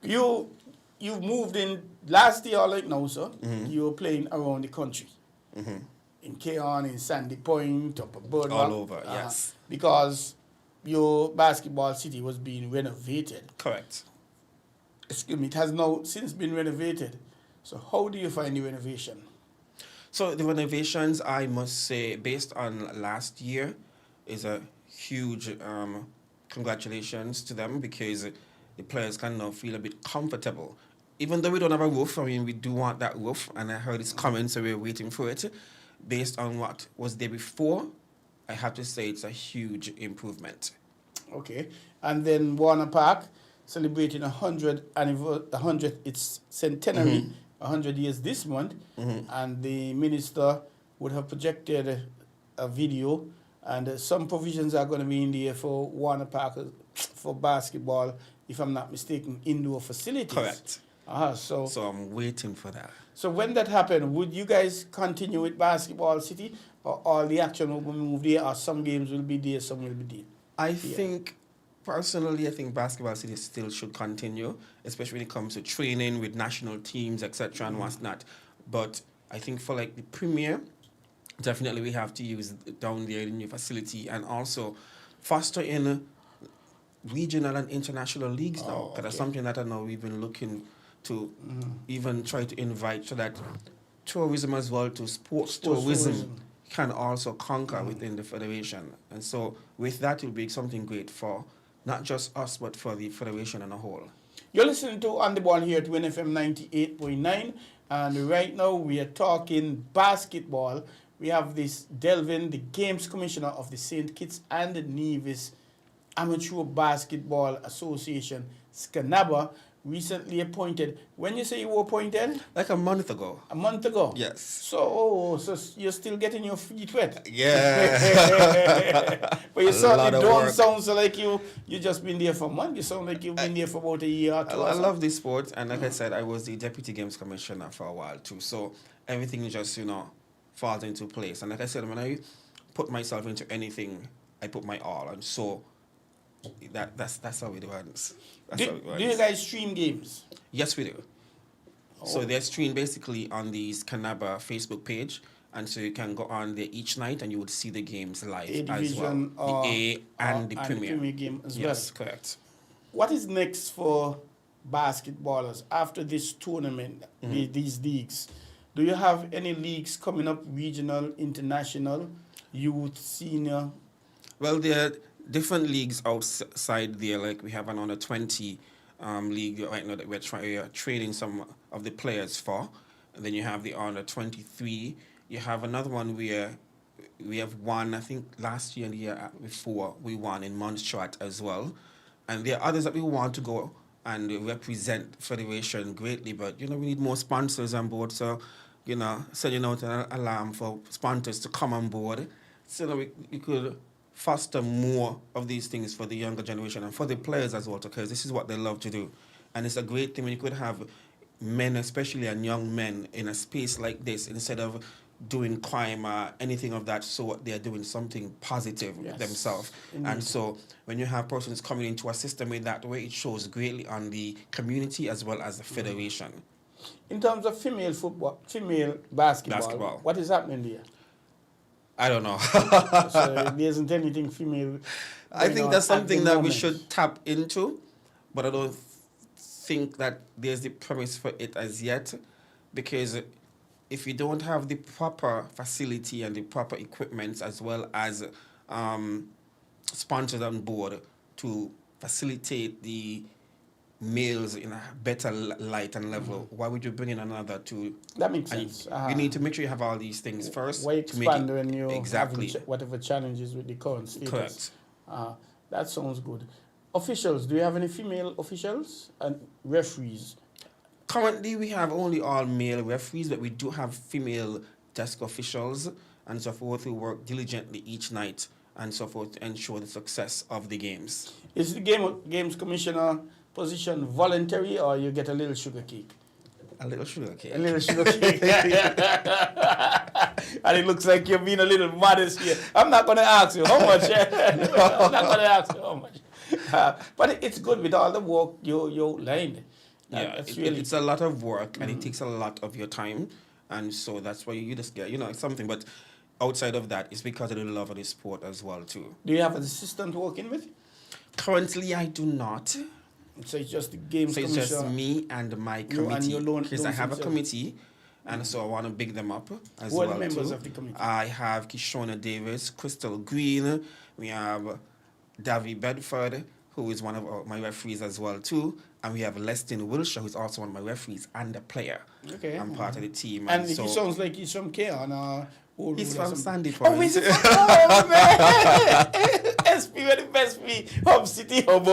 You've moved in last year, like now, sir. You were playing around the country. In Keon, in Sandy Point, Upper Birdwell. All over, yes. Because your basketball city was being renovated. Correct. Excuse me, it has now since been renovated. So how do you find the renovation? So the renovations, I must say, based on last year, is a huge congratulations to them, because the players can now feel a bit comfortable. Even though we don't have a roof, I mean, we do want that roof, and I heard it's coming, so we're waiting for it. Based on what was there before, I have to say it's a huge improvement. Okay. And then Warner Park, celebrating 100th, its centenary, 100 years this month, and the minister would have projected a video, and some provisions are going to be in there for Warner Park for basketball, if I'm not mistaken, indoor facilities. Correct. So I'm waiting for that. So when that happened, would you guys continue with Basketball City, or all the action will be moved there, or some games will be there, some will be there? I think Basketball City still should continue, especially when it comes to training with national teams, etc. and what's not. But I think for like the Premier, definitely we have to use down there the new facility, and also foster in regional and international leagues now. Because that's something that I know we've been looking to even try to invite, so that tourism as well, to sports tourism can also conquer within the federation. And so with that, it will be something great for not just us, but for the federation as a whole. You're listening to On The Ball here at WINN FM 98.9, and right now we are talking basketball. We have this Delvin, the Games Commissioner of the St. Kitts and Nevis Amateur Basketball Association, SCANABA, recently appointed. When you say you were appointed? Like a month ago. A month ago? Yes. So you're still getting your feet wet? Yeah. But you certainly don't sound so like you just been there for a month. You sound like you've been there for about a year or two. I love this sport, and like I said, I was the Deputy Games Commissioner for a while too. So everything just, falls into place. And like I said, when I put myself into anything, I put my all. And so that's how it runs. Do you guys stream games? Yes, we do. So they're streamed basically on the SCANABA Facebook page, and so you can go on there each night and you would see the games live as well. The A and the Premier. Premier game as well. Yes, correct. What is next for basketballers after this tournament, these leagues? Do you have any leagues coming up, regional, international, youth, senior? Well, there are different leagues outside there. Like we have an under 20 league right now that we are training some of the players for. And then you have the under 23. You have another one where we have won, I think last year and the year before, we won in Montserrat as well. And there are others that we want to go and represent Federation greatly, but, we need more sponsors on board. So, sending out an alarm for sponsors to come on board so that we could foster more of these things for the younger generation and for the players as well, because this is what they love to do. And it's a great thing when you could have men, especially and young men, in a space like this, instead of doing crime or anything of that sort, they're doing something positive themselves. And so when you have persons coming into a system in that way, it shows greatly on the community as well as the federation. In terms of female football, female basketball, what is happening there? I don't know. So there isn't anything female. I think that's something that we should tap into, but I don't think that there's the premise for it as yet, because if you don't have the proper facility and the proper equipment as well as sponsors on board to facilitate the males in a better light and level, why would you bring in another to... That makes sense. You need to make sure you have all these things first. Why expand when you exactly have whatever challenges with the current status? Correct. That sounds good. Officials, do you have any female officials and referees? Currently, we have only all male referees, but we do have female desk officials and so forth who work diligently each night and so forth to ensure the success of the games. Is the games commissioner position voluntary, or you get a little sugar cake? A little sugar cake. A little sugar cake. And it looks like you're being a little modest here. I'm not going to ask you how much. I'm not going to ask you how much. But it's good with all the work you outlined. Yeah, it's a lot of work and it takes a lot of your time. And so that's why you just get, something. But outside of that, it's because of the love of the sport as well, too. Do you have an assistant working with? Currently, I do not. So it's just the games So it's just me and my committee. Because I have a committee, and so I want to big them up as well. Who are the members of the committee? I have Kishona Davis, Crystal Green. We have Davy Bedford, who is one of my referees as well too. And we have Leston Wilshire, who's also one of my referees and a player. Okay. I'm part of the team. And so, he sounds like he's from Keon. He's from Sandy Point. Oh, he's from oh, man. SP, where the best be? Hub City, Hub.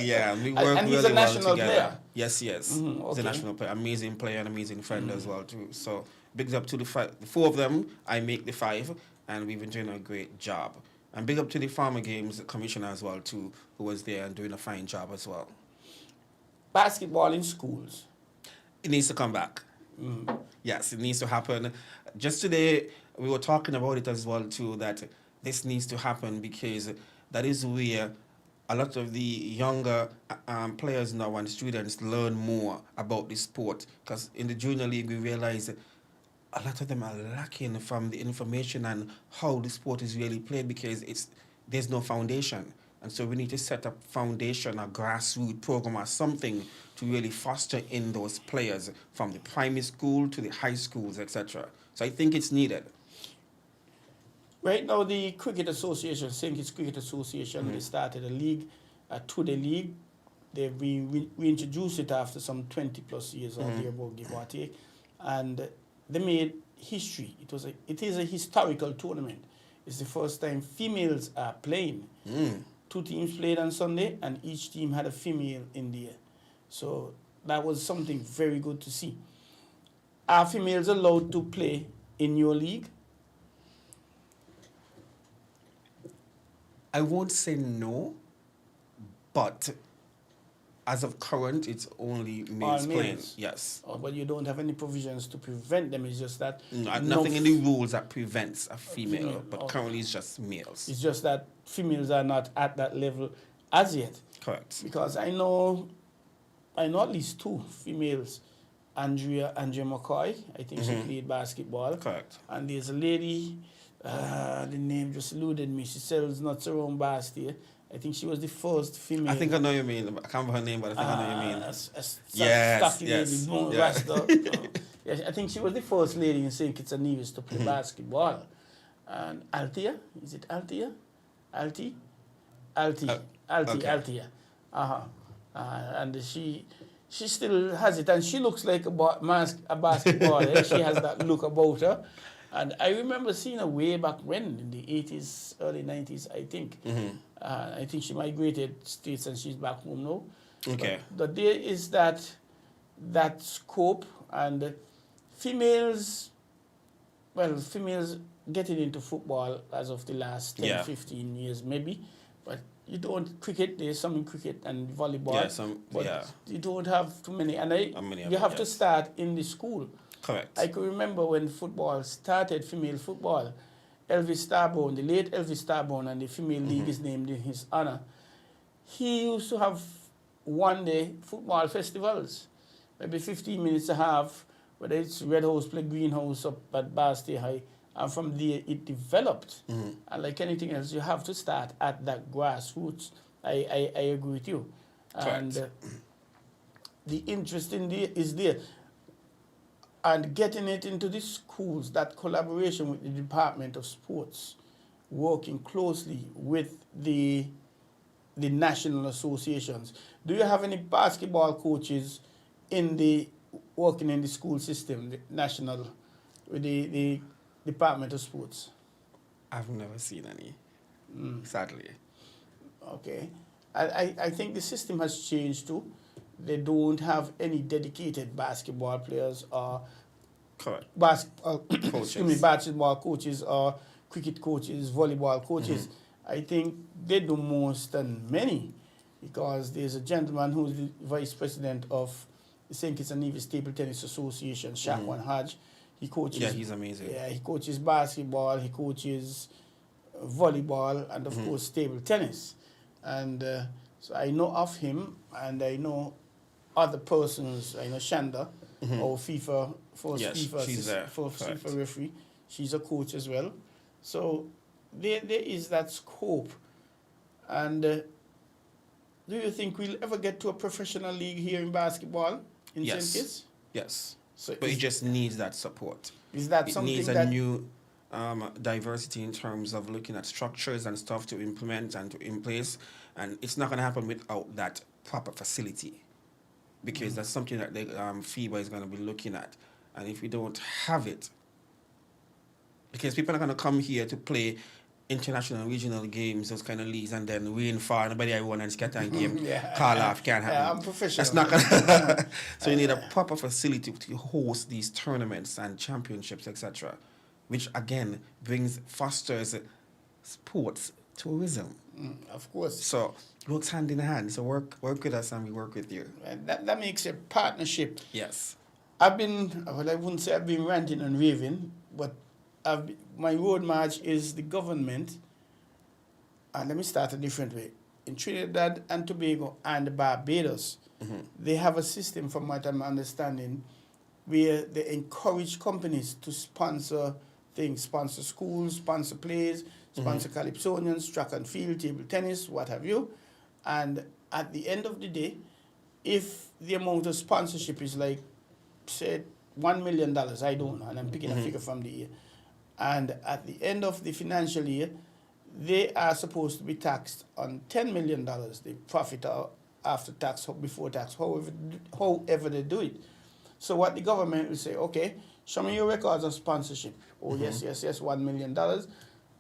Yeah, we work and he's really a national well together. Player. Yes. Mm-hmm, okay. He's a national player, amazing player and amazing friend as well too. So big up to the four of them. I make the five, and we've been doing a great job. And big up to the Farmer Games Commissioner as well too, who was there and doing a fine job as well. Basketball in schools. It needs to come back. Yes, it needs to happen. Just today, we were talking about it as well too, that this needs to happen because that is where a lot of the younger players now and students learn more about the sport. Because in the junior league, we realize a lot of them are lacking from the information and how the sport is really played because there's no foundation. And so we need to set up foundation, a grassroots program or something to really foster in those players from the primary school to the high schools, etc. So I think it's needed. Right now, the Cricket Association, St. Kitts Cricket Association, they started a league, a two-day league. We introduced it after some 20 plus years or thereabout, give or take. And they made history. It is a historical tournament. It's the first time females are playing. 2 teams played on Sunday, and each team had a female in there. So that was something very good to see. Are females allowed to play in your league? I won't say no, but as of current, it's only males playing. Yes. Oh, but you don't have any provisions to prevent them. It's just that... nothing in the rules that prevents a female, but currently it's just males. It's just that females are not at that level as yet. Correct. Because I know at least 2 females. Andrea McCoy, I think she played basketball. Correct. And there's a lady, the name just eluded me. She sells nuts around Bastille. I think she was the first female. I think I know you mean. I can't remember her name, but I think I know you mean. Yes. Yes, I think she was the first lady in St. Kitts and Nevis to play basketball. And Althea, is it Althea? Alti? Okay. Althea. Uh-huh. And she still has it, and she looks like a basketballer. She has that look about her. And I remember seeing her way back when, in the 80s, early 90s, I think. I think she migrated states and she's back home now. Okay. But there is that scope, and females getting into football as of the last 10, 15 years maybe. But you don't cricket, there's some in cricket and volleyball. But you don't have too many. And you have to start in the school. Correct. I could remember when football started, female football, Elvis Starbone, the late Elvis Starbone, and the female league is named in his honor. He used to have one-day football festivals, maybe 15 minutes a half, whether it's Red House play Greenhouse up at Bastille High, and from there it developed. And like anything else, you have to start at that grassroots. I agree with you. Correct. And the interest in there is there. And getting it into the schools, that collaboration with the Department of Sports, working closely with the national associations. Do you have any basketball coaches working in the school system, the national, with the Department of Sports? I've never seen any, sadly. Okay. I think the system has changed too. They don't have any dedicated basketball players or basketball coaches or cricket coaches, volleyball coaches. I think they do most than many, because there's a gentleman who's the vice president of the St. Kitts and Nevis Table Tennis Association, Shaqwan Hodge. He coaches. Yeah, he's amazing. Yeah, he coaches basketball, he coaches volleyball, and of course table tennis. And so I know of him, and I know other persons. I know Shanda, our FIFA referee. She's a coach as well. So there is that scope. And do you think we'll ever get to a professional league here in basketball in St. Kitts? Yes. So but it just needs that support. Is that something needs a new diversity in terms of looking at structures and stuff to implement and to in place. And it's not going to happen without that proper facility, because that's something that the FIBA is going to be looking at. And if we don't have it, because people are going to come here to play international and regional games, those kind of leagues, and then win far, nobody everyone and scatter and game call off, can't happen. Yeah, I'm professional. That's not gonna So you need a proper facility to host these tournaments and championships, etc., which again fosters sports tourism. Of course. So it works hand in hand. So work with us and we work with you. That makes a partnership. Yes. I wouldn't say I've been ranting and raving, but my road march is the government. And let me start a different way. In Trinidad and Tobago and Barbados, they have a system, from what I'm understanding, where they encourage companies to sponsor things, sponsor schools, sponsor plays, sponsor calypsonians, track and field, table tennis, what have you. And at the end of the day, if the amount of sponsorship is like, say, $1 million, I don't know, and I'm picking a figure from the year, and at the end of the financial year, they are supposed to be taxed on $10 million, the profit after tax, before tax, however they do it. So what the government will say, okay, show me your records of sponsorship. Oh, yes, $1 million.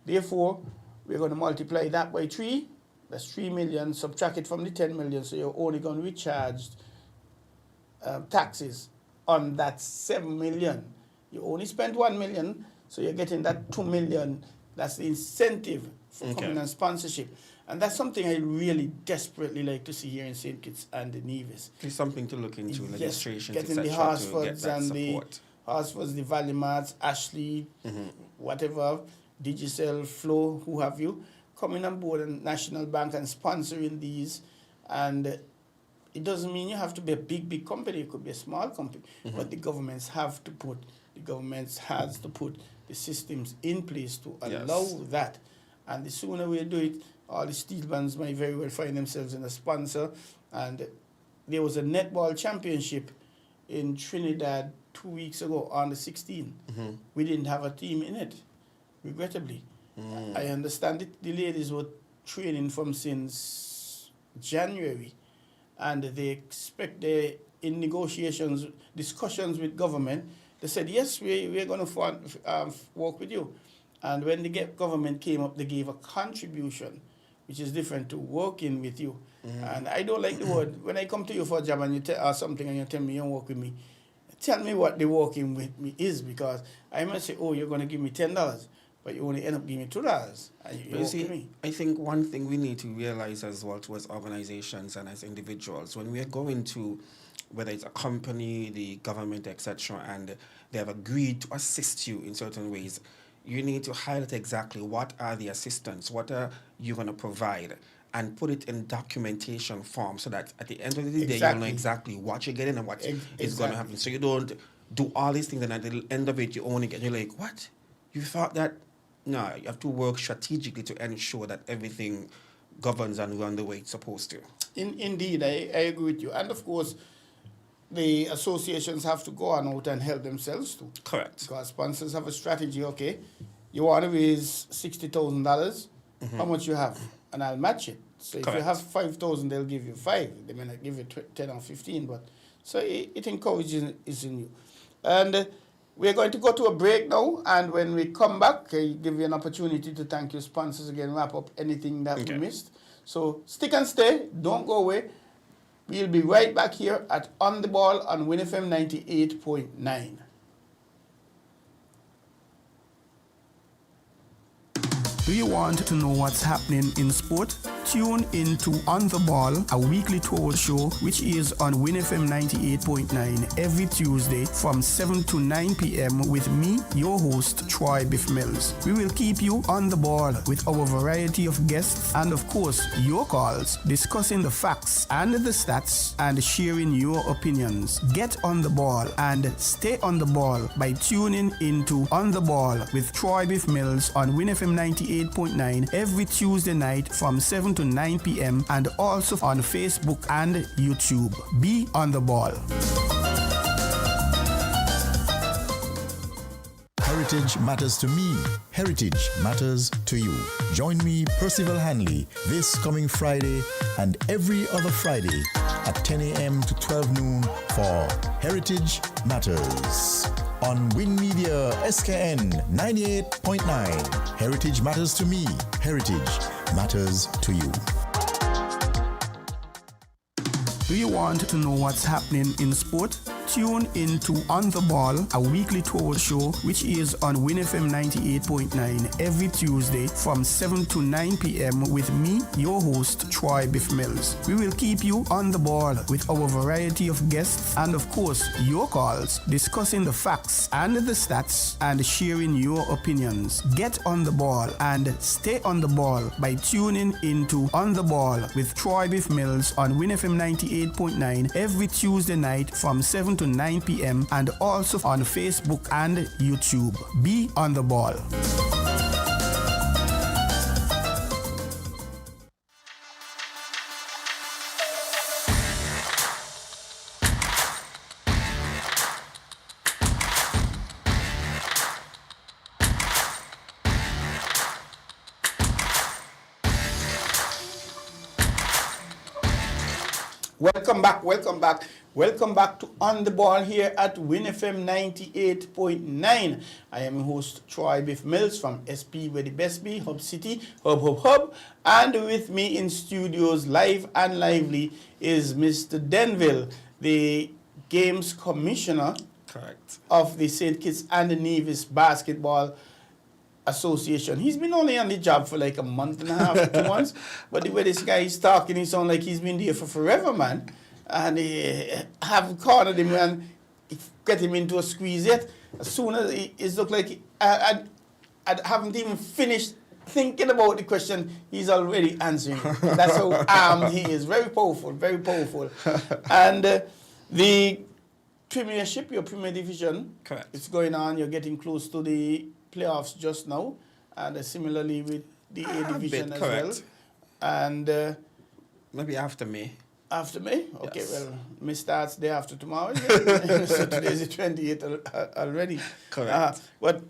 Therefore, we're going to multiply that by 3. That's 3 million. Subtract it from the 10 million. So you're only going to be charged taxes on that 7 million. You only spent 1 million, so you're getting that 2 million. That's the incentive for coming on sponsorship. And that's something I really desperately like to see here in St. Kitts and the Nevis. It's something to look into, legislation, getting the Horsfords and the Horsfords, the Valley Marts, Ashley, whatever, Digicel, Flow, who have you, coming on board and National Bank and sponsoring these. And it doesn't mean you have to be a big company. It could be a small company. But the government has to put the systems in place to allow that. And the sooner we do it, all the steel bands might very well find themselves in a sponsor. And there was a netball championship in Trinidad 2 weeks ago on the 16th. We didn't have a team in it, regrettably. I understand it. The ladies were training from since January, and they expect in negotiations, discussions with government, they said, yes, we're going to work with you. And when the government came up, they gave a contribution, which is different to working with you. And I don't like the word. When I come to you for a job and you tell something and you tell me you don't work with me, tell me what the working with me is, because I might say, oh, you're going to give me $10, but you only end up giving me $2. And you work with me. I think one thing we need to realize as well to as organizations and as individuals, when we are going to, whether it's a company, the government, etc., and they have agreed to assist you in certain ways, you need to highlight exactly what are the assistance, what are you going to provide, and put it in documentation form so that at the end of the day, you know exactly what you're getting and what is going to happen. So you don't do all these things and at the end of it, you're like, what? You thought that? No, you have to work strategically to ensure that everything governs and runs the way it's supposed to. Indeed, I agree with you. And of course, the associations have to go on out and help themselves too. Correct. Because sponsors have a strategy, okay, you want to raise $60,000, how much you have? And I'll match it. So if you have 5,000, they'll give you 5. They may not give you 10 or 15, but so it encourages in you. And we're going to go to a break now, and when we come back, I give you an opportunity to thank your sponsors again, wrap up anything that we missed. So stick and stay, don't go away. We'll be right back here at On The Ball on WINN FM 98.9. Do you want to know what's happening in sport? Tune into On The Ball, a weekly tour show which is on WINN FM 98.9 every Tuesday from 7 to 9 p.m. with me, your host, Troy Bif Mills. We will keep you on the ball with our variety of guests and, of course, your calls, discussing the facts and the stats and sharing your opinions. Get on the ball and stay on the ball by tuning into On The Ball with Troy Bif Mills on WINN FM 98.9 every Tuesday night from 7 to 9 p.m. and also on Facebook and YouTube. Be on the ball. Heritage matters to me. Heritage matters to you. Join me, Percival Hanley, this coming Friday and every other Friday at 10 a.m. to 12 noon for Heritage Matters on WINN Media SKN 98.9. Heritage matters to me. Heritage matters to you. Do you want to know what's happening in sport? Tune into On The Ball, a weekly tour show which is on WINN FM 98.9 every Tuesday from 7 to 9 p.m. with me, your host, Troy Bif Mills. We will keep you on the ball with our variety of guests and, of course, your calls, discussing the facts and the stats and sharing your opinions. Get on the ball and stay on the ball by tuning into On The Ball with Troy Bif Mills on WINN FM 98.9 every Tuesday night from 7 to 9 p.m. and also on Facebook and YouTube. Be on the ball. Welcome back to On The Ball here at WINN FM 98.9. I am your host, Troy Bif Mills from SP, where the best be, Hub City, Hub. And with me in studios, live and lively, is Mr. Denville, the Games Commissioner of the St. Kitts and Nevis Basketball Association. He's been only on the job for like a month and a half, 2 months, but the way this guy is talking, he sounds like he's been there for forever, man. And have cornered him and get him into a squeeze yet. As soon as it looked like I haven't even finished thinking about the question, he's already answering. That's how armed he is. Very powerful, very powerful. And the Premiership, your Premier Division, it's going on. You're getting close to the playoffs just now, and similarly with the A Division as well. And maybe after May. After May? Okay, Yes. well, May starts day after tomorrow, isn't it? So today's the 28th already. Correct. But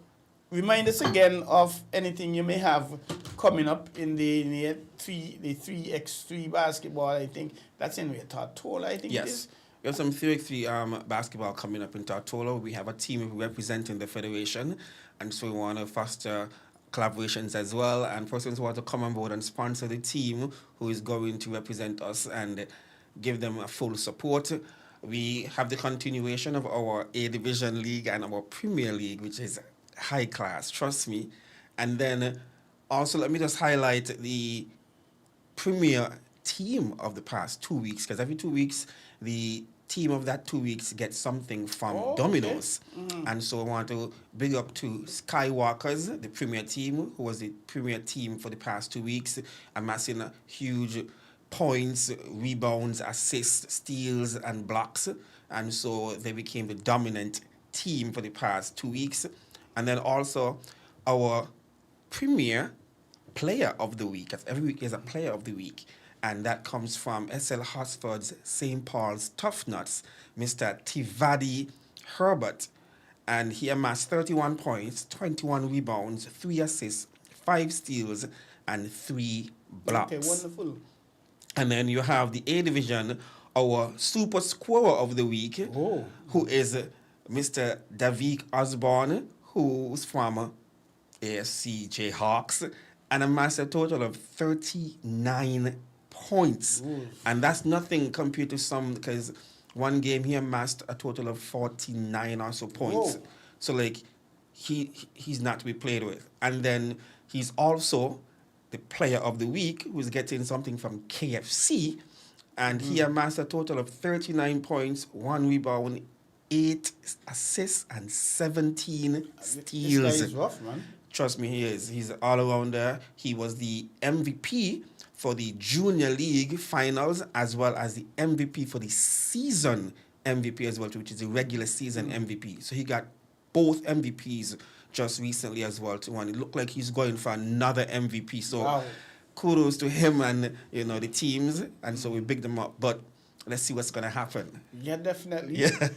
remind us again of anything you may have coming up in the 3x3 basketball. I think that's in Tortola, I think it Yes. is. We have some 3x3 basketball coming up in Tortola. We have a team representing the federation, and so we want to foster collaborations as well. And persons who want to come on board and sponsor the team who is going to represent us and give them a full support. We have the continuation of our A Division League and our Premier League, which is high class, trust me. And then also let me just highlight the Premier team of the past 2 weeks, because every 2 weeks the team of that 2 weeks gets something from Domino's. And so I want to big up to Skywalkers, the Premier team, who was the Premier team for the past 2 weeks, amassing huge points, rebounds, assists, steals, and blocks. And so they became the dominant team for the past 2 weeks. And then also our Premier Player of the Week. Every week is a Player of the Week. And that comes from SL Hotspur's St. Paul's Tough Nuts, Mr. Tivadi Herbert. And he amassed 31 points, 21 rebounds, 3 assists, 5 steals, and 3 blocks. Okay, wonderful. And then you have the A Division, our Super Scorer of the Week, who is Mr. Davik Osborne, who's from AFC Jayhawks, and amassed a total of 39 points. And that's nothing compared to some, because one game he amassed a total of 49 or so points. Whoa. So, like, he's not to be played with. And then he's also the Player of the Week, who's getting something from KFC, and he amassed a total of 39 points, 1 rebound, 8 assists, and 17 steals. This guy is rough, man. Trust me, he is. He's all around there. He was the MVP for the Junior League finals, as well as the MVP for the season MVP as well, which is the regular season MVP. So he got both MVPs just recently as well too, and it looked like he's going for another MVP. So kudos to him and the teams, and so we big them up. But let's see what's gonna happen. Yeah, definitely. Yeah.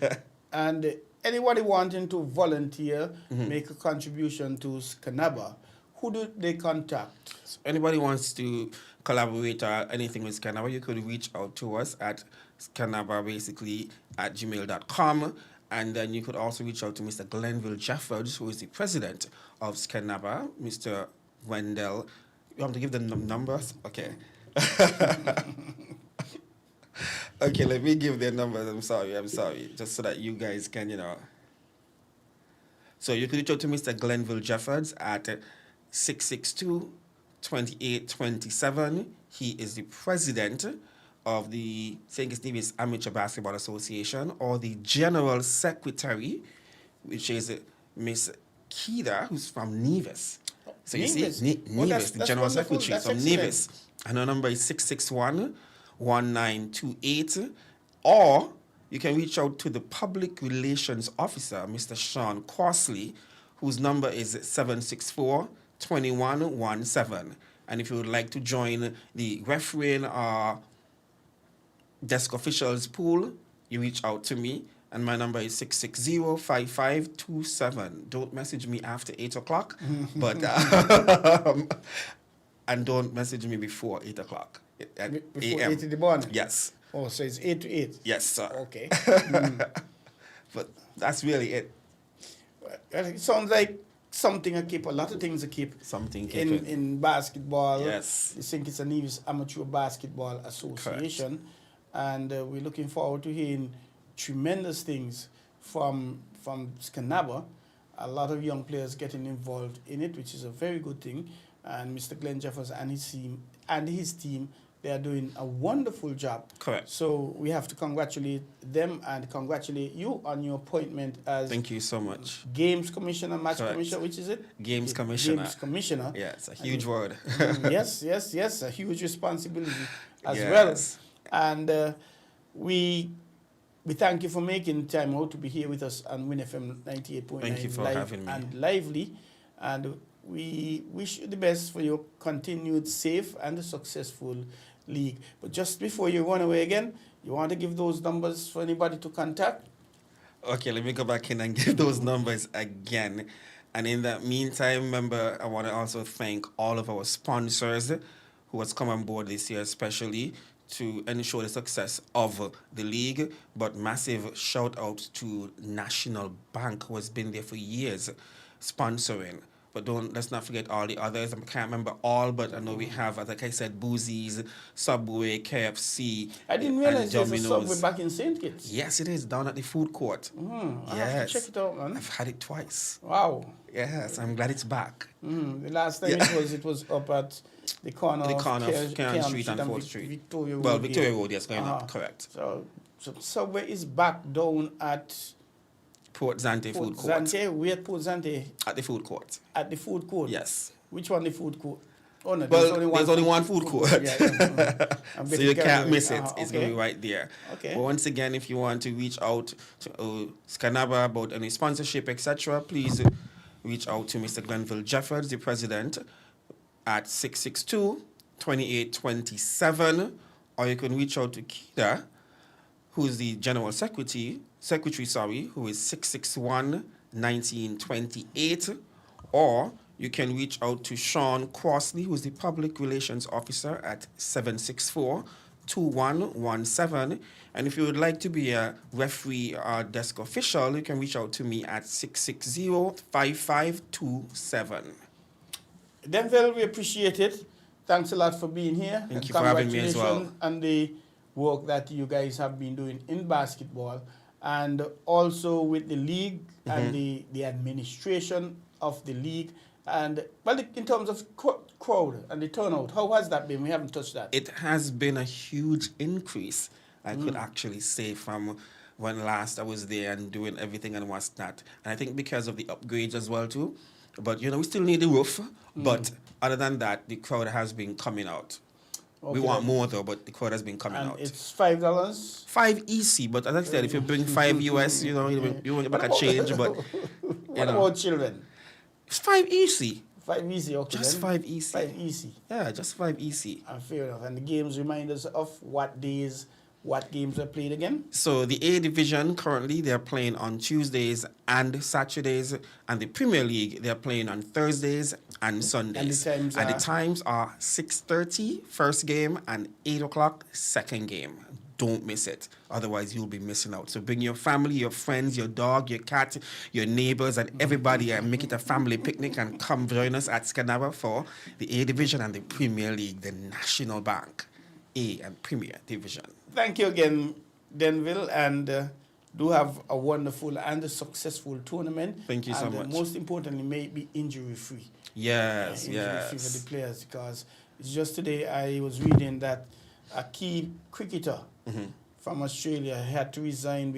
And anybody wanting to volunteer, make a contribution to Skanaba, who do they contact? So anybody wants to collaborate or anything with Skanaba, you could reach out to us at Skanaba basically at gmail.com. And then you could also reach out to Mr. Glenville Jeffords, who is the president of Skanaba, Mr. Wendell. You want to give the numbers? Okay. Okay, let me give their numbers. I'm sorry. Just so that you guys can, So you could reach out to Mr. Glenville Jeffords at 662-2827. He is the president of the St. Davis Amateur Basketball Association, or the general secretary, which is Miss Kida, who's from Nevis. So you Nevis. see, Nevis, the general wonderful. secretary That's from excellent. Nevis. And her number is 661-1928. Or you can reach out to the public relations officer, Mr. Sean Crossley, whose number is 764-2117. And if you would like to join the refereeing or desk officials pool, you reach out to me, and my number is 660-5527. Don't message me after 8 o'clock, but and don't message me before 8 o'clock. At Before AM. 8 in the morning? Yes. Oh, so it's 8 to 8? Yes, sir. Okay. But that's really it. Well, it sounds like something I keep, a lot of things I keep Something in basketball. Yes. I think it's a Nevis Amateur Basketball Association. Correct. And we're looking forward to hearing tremendous things from Skanaba. A lot of young players getting involved in it, which is a very good thing. And Mr. Glenn Jeffers and his team, they are doing a wonderful job. Correct. So we have to congratulate them and congratulate you on your appointment as Thank you so much. Games Commissioner, Match Correct. Commissioner, which is it? Games Commissioner. Games Commissioner. Yeah, it's a huge word. Yes, a huge responsibility as Yes. well. And we thank you for making time out to be here with us on WINN FM 98.9 Thank you for live having me. and lively. And we wish you the best for your continued safe and successful league. But just before you run away again, you want to give those numbers for anybody to contact? Okay, let me go back in and give those numbers again. And in the meantime, remember, I want to also thank all of our sponsors who has come on board this year, especially to ensure the success of the league. But massive shout out to National Bank, who has been there for years sponsoring. But let's not forget all the others. I can't remember all, but I know we have, like I said, Boozies, Subway, KFC, I didn't realize there's a Subway back in St. Kitts. Yes, it is, down at the food court. I have to check it out, man. I've had it twice. Wow. Yes, I'm glad it's back. The last time it was up at the corner of Kearn Street and 4th Street. Victoria Road. Well, Victoria Road, yes, going up, correct. So Subway is back down at Port Zante Food Court. Zante, where at Port Zante? At the food court. At the food court? Yes. Which one the food court? Oh no, Well, there's only one food court. So you can't miss it. It's going to be right there. Okay. But once again, if you want to reach out to Scanaba about any sponsorship, etc., please reach out to Mr. Glenville Jeffords, the president, at 662-2827, or you can reach out to Kida, who is the general secretary, who is 661-1928, or you can reach out to Sean Crossley, who is the public relations officer, at 764-2117. And if you would like to be a referee or desk official, you can reach out to me at 660-5527. Denville, we appreciate it. Thanks a lot for being here. Thank you for having me as well. Congratulations on the work that you guys have been doing in basketball, and also with the league and the administration of the league. And well, in terms of crowd and the turnout, how has that been? We haven't touched that. It has been a huge increase, I could actually say, from when last I was there and doing everything and what's not. And I think because of the upgrades as well too. But, we still need the roof. But other than that, the crowd has been coming out. Okay. We want more though, but the crowd has been coming out. It's $5? $5 EC, but as I said, if you bring $5 US, you won't get back a change. But what about children? It's $5 EC. $5 EC, okay. Just then. $5 EC. $5 EC. Yeah, just $5 EC. Fair enough. And the games remind us of what days, what games are played again? So the A Division, currently, they're playing on Tuesdays and Saturdays. And the Premier League, they're playing on Thursdays and Sundays. And the times are 6:30, first game, and 8 o'clock, second game. Don't miss it. Otherwise, you'll be missing out. So bring your family, your friends, your dog, your cat, your neighbors, and everybody, and make it a family picnic, and come join us at Scanaba for the A Division and the Premier League, the National Bank A and Premier Division. Thank you again, Denville, and do have a wonderful and a successful tournament. Thank you so much. And most importantly, may it be injury-free. Yes, injury-free for the players, because it's just today I was reading that a key cricketer from Australia had to resign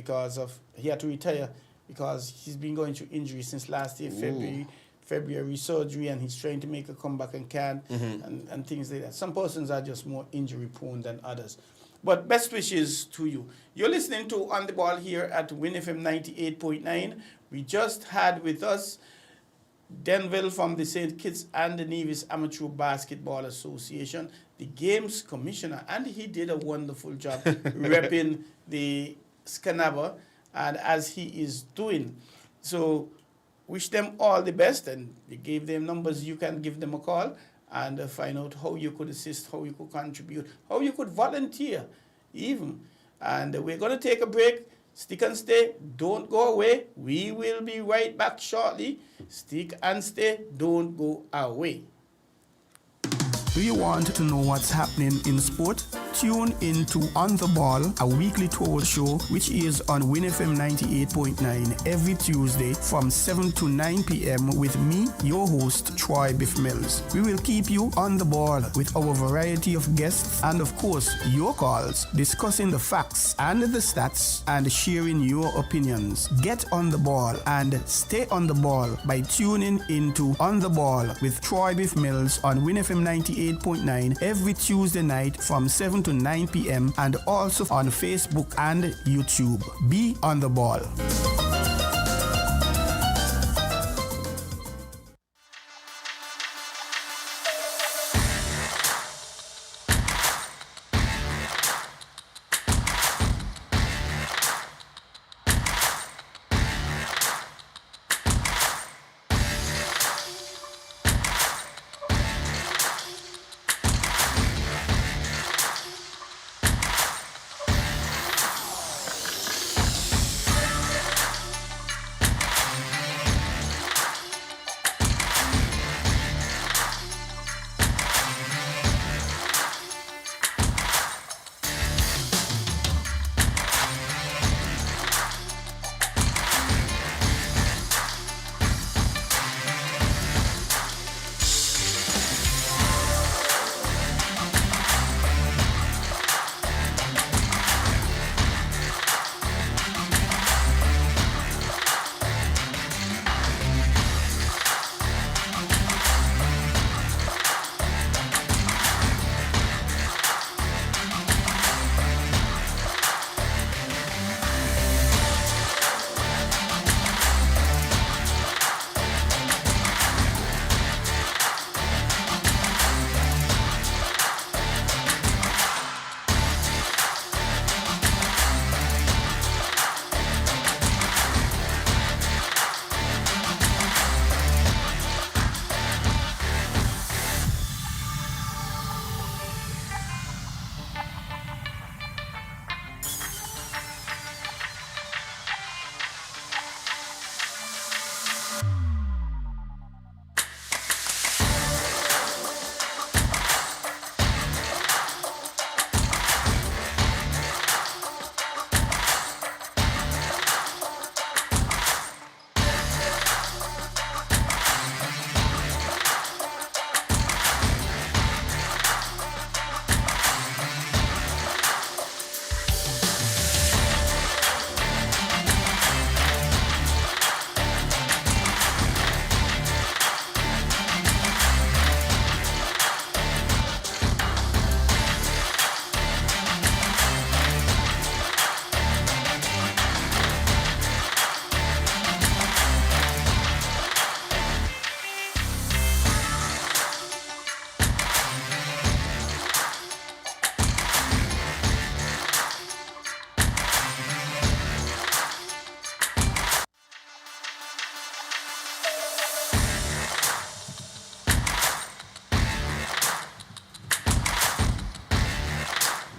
he had to retire because he's been going through injury since last year, February surgery, and he's trying to make a comeback and can't, and things like that. Some persons are just more injury prone than others. But best wishes to you. You're listening to On the Ball here at WINN FM 98.9. We just had with us Denville from the St. Kitts and Nevis Amateur Basketball Association, the Games Commissioner, and he did a wonderful job repping the Scanaba, and as he is doing. So wish them all the best, and they gave them numbers. You can give them a call and find out how you could assist, how you could contribute, how you could volunteer even. And we're going to take a break. Stick and stay. Don't go away. We will be right back shortly. Stick and stay. Don't go away. Do you want to know what's happening in sport? Tune into On the Ball, a weekly tour show which is on WINN FM 98.9 every Tuesday from 7 to 9 p.m. with me, your host, Troy Bif Mills. We will keep you on the ball with our variety of guests and, of course, your calls, discussing the facts and the stats and sharing your opinions. Get on the ball and stay on the ball by tuning into On the Ball with Troy Bif Mills on WINN FM 98.9 every Tuesday night from 7 to 9 p.m. and also on Facebook and YouTube. Be on the ball.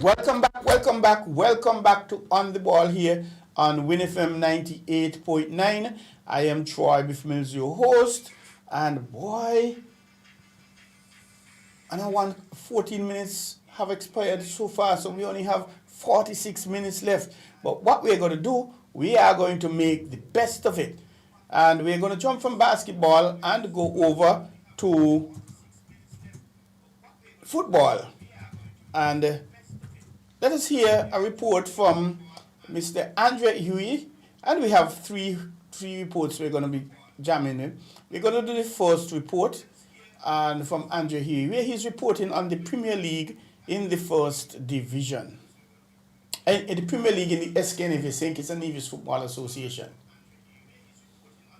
Welcome back to On the Ball here on WINN FM 98.9. I am Troy Bif Mills, your host, and boy, I know 14 minutes have expired so far, so we only have 46 minutes left. But what we're going to do, we are going to make the best of it. And we're going to jump from basketball and go over to football. And let us hear a report from Mr. Andre Huey. And we have three reports we're going to be jamming in. We're going to do the first report and from Andre Huey, where he's reporting on the Premier League in the first division. And in the Premier League in the SKNF, St. Kitts and Nevis Football Association.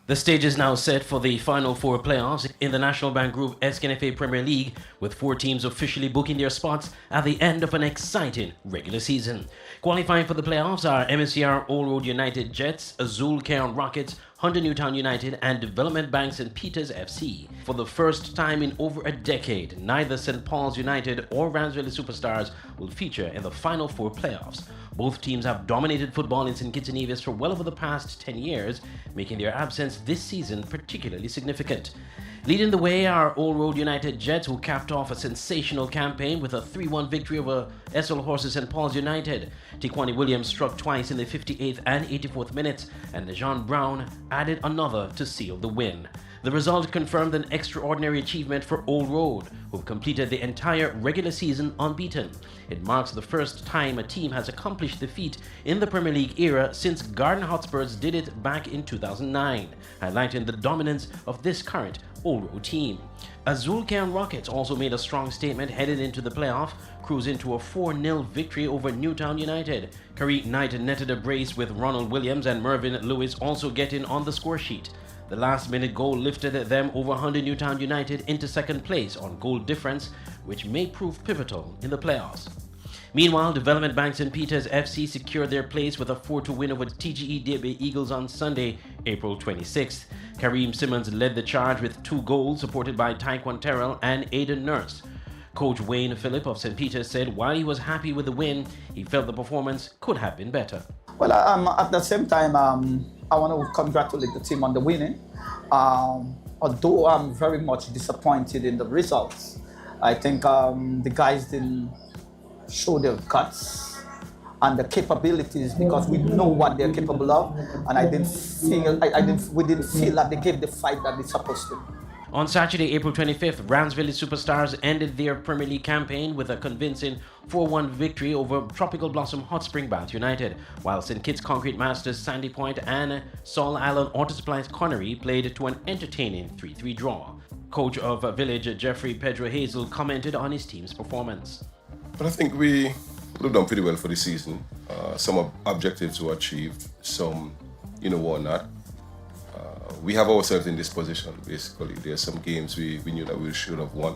The stage is now set for the Final Four playoffs in the National Bank Group SKNFA Premier League, with 4 teams officially booking their spots at the end of an exciting regular season. Qualifying for the playoffs are MSCR Old Road United Jets, Azul Cairn Rockets, Hunter Newtown United, and Development Bank St. Peters FC. For the first time in over a decade, neither St. Paul's United or Ramsville Superstars will feature in the Final Four playoffs. Both teams have dominated football in St. Kitts and Nevis for well over the past 10 years, making their absence this season particularly significant. Leading the way are Old Road United Jets, who capped off a sensational campaign with a 3-1 victory over SL Horses St. Paul's United. Tiquani Williams struck twice in the 58th and 84th minutes, and Jean Brown added another to seal the win. The result confirmed an extraordinary achievement for Old Road, who've completed the entire regular season unbeaten. It marks the first time a team has accomplished the feat in the Premier League era since Garden Hotspurs did it back in 2009, highlighting the dominance of this current Old Road team. Azul Cairn Rockets also made a strong statement headed into the playoff, cruising to a 4-0 victory over Newtown United. Kareem Knight netted a brace with Ronald Williams and Mervyn Lewis also getting on the score sheet. The last-minute goal lifted them over 100 Newtown United into second place on goal difference, which may prove pivotal in the playoffs. Meanwhile, Development Bank St. Peters FC secured their place with a 4-2 win over TGE DB Eagles on Sunday, April 26th. Kareem Simmons led the charge with 2 goals, supported by Taekwon Terrell and Aidan Nurse. Coach Wayne Phillip of St. Peters said while he was happy with the win, he felt the performance could have been better. Well, at the same time, I want to congratulate the team on the winning. Although I'm very much disappointed in the results, I think the guys didn't show their guts and the capabilities, because we know what they're capable of, and we didn't feel that they gave the fight that they're supposed to. On Saturday, April 25th, Ramsville Superstars ended their Premier League campaign with a convincing 4-1 victory over Tropical Blossom Hot Spring Bath United, while St. Kitts Concrete Masters Sandy Point and Saul Island Auto Supplies Connery played to an entertaining 3-3 draw. Coach of Village Jeffrey Pedro Hazel commented on his team's performance. But I think we would have done pretty well for the season. Some objectives were achieved, some, were not. We have ourselves in this position, basically. There are some games we knew that we should have won.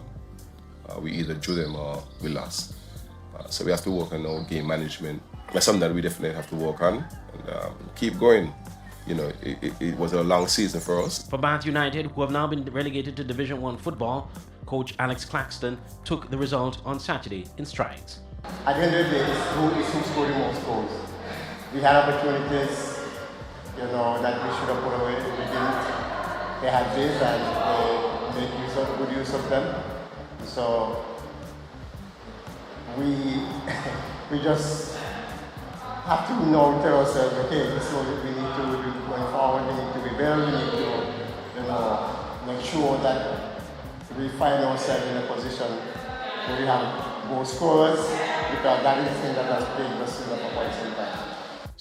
We either drew them or we lost. So we have to work on our game management. That's something that we definitely have to work on and keep going. It was a long season for us. For Bath United, who have now been relegated to Division 1 football, coach Alex Claxton took the result on Saturday in strides. At the end of the day, it's who scored the most goals. We had opportunities, that we should have put away. We didn't. They had this and they made good use of them. So we just have to tell ourselves, okay, this is what we need to do going forward. We need to be better. We need to, make sure that we find ourselves in a position where we have goal scorers, because that is the thing that has plagued us for quite some time.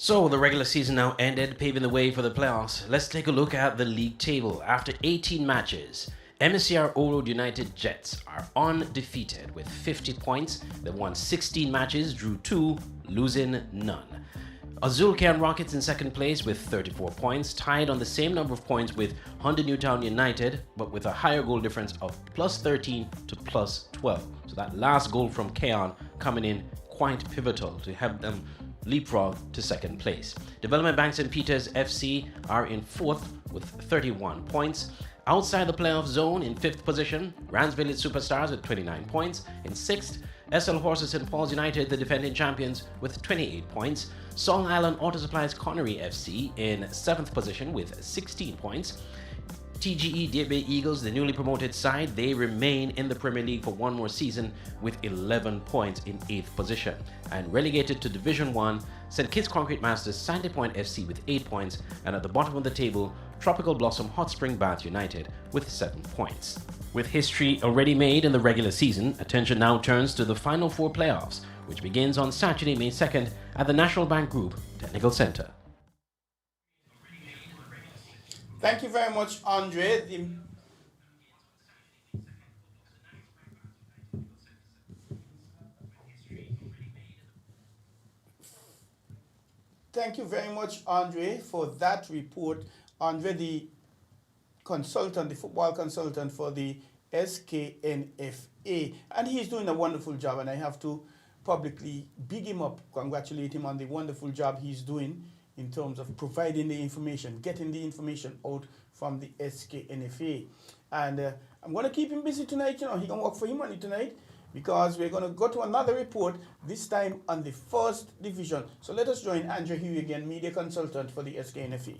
So the regular season now ended, paving the way for the playoffs. Let's take a look at the league table. After 18 matches, MSCR Old Road United Jets are undefeated with 50 points. They won 16 matches, drew 2, losing none. Azul Cairn Rockets in second place with 34 points, tied on the same number of points with Hunter Newtown United, but with a higher goal difference of plus 13 to plus 12. So that last goal from Cairn coming in quite pivotal to have them leapfrog to second place. Development Bank St. Peters FC are in fourth with 31 points. Outside the playoff zone in fifth position, Ramsville Superstars with 29 points. In sixth, SL Horses St. Paul's United, the defending champions, with 28 points. Song Island Auto Supplies Connery FC in 7th position with 16 points. TGE Deer Bay Eagles, the newly promoted side, they remain in the Premier League for one more season with 11 points in 8th position. And relegated to Division 1, St. Kitts Concrete Masters Sandy Point FC with 8 points, and at the bottom of the table, Tropical Blossom Hot Spring Bath United with 7 points. With history already made in the regular season, attention now turns to the Final Four playoffs, which begins on Saturday, May 2nd at the National Bank Group Technical Center. Thank you very much, Andre. Thank you very much, Andre, for that report. Andre, the consultant, the football consultant for the SKNFA, and he's doing a wonderful job, and I have to publicly big him up, congratulate him on the wonderful job he's doing in terms of providing the information, getting the information out from the SKNFA. And I'm going to keep him busy tonight. You know, he can work for him money tonight, because we're going to go to another report, this time on the 1st Division. So let us join Andrew Huey again, media consultant for the SKNFA.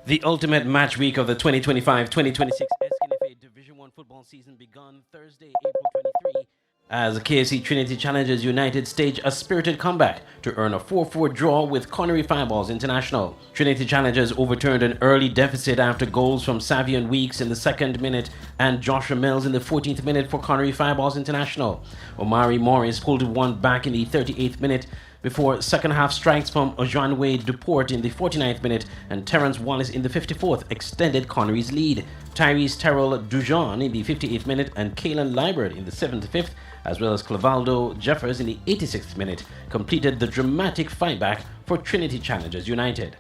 The ultimate match week of the 2025-2026 SKNFA Division 1 football season began Thursday, April 23, as KFC Trinity Challengers United staged a spirited comeback to earn a 4-4 draw with Connery Fireballs International. Trinity Challengers overturned an early deficit after goals from Savion Weeks in the 2nd minute and Joshua Mills in the 14th minute for Connery Fireballs International. Omari Morris pulled one back in the 38th minute before second half strikes from Ojanwe Duport in the 49th minute and Terrence Wallace in the 54th extended Connery's lead. Tyrese Terrell Dujon in the 58th minute and Kalen Liebert in the 75th, as well as Clavaldo Jeffers in the 86th minute, completed the dramatic fightback for Trinity Challengers United.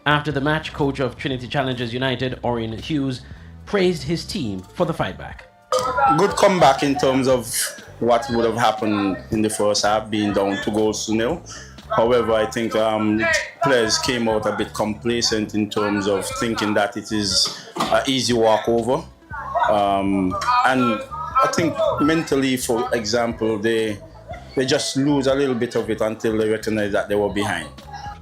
After the match, coach of Trinity Challengers United, Orion Hughes, praised his team for the fightback. Good comeback in terms of what would have happened in the first half, being down 2-0. However, I think players came out a bit complacent in terms of thinking that it is an easy walkover. And I think mentally, for example, they just lose a little bit of it until they recognize that they were behind.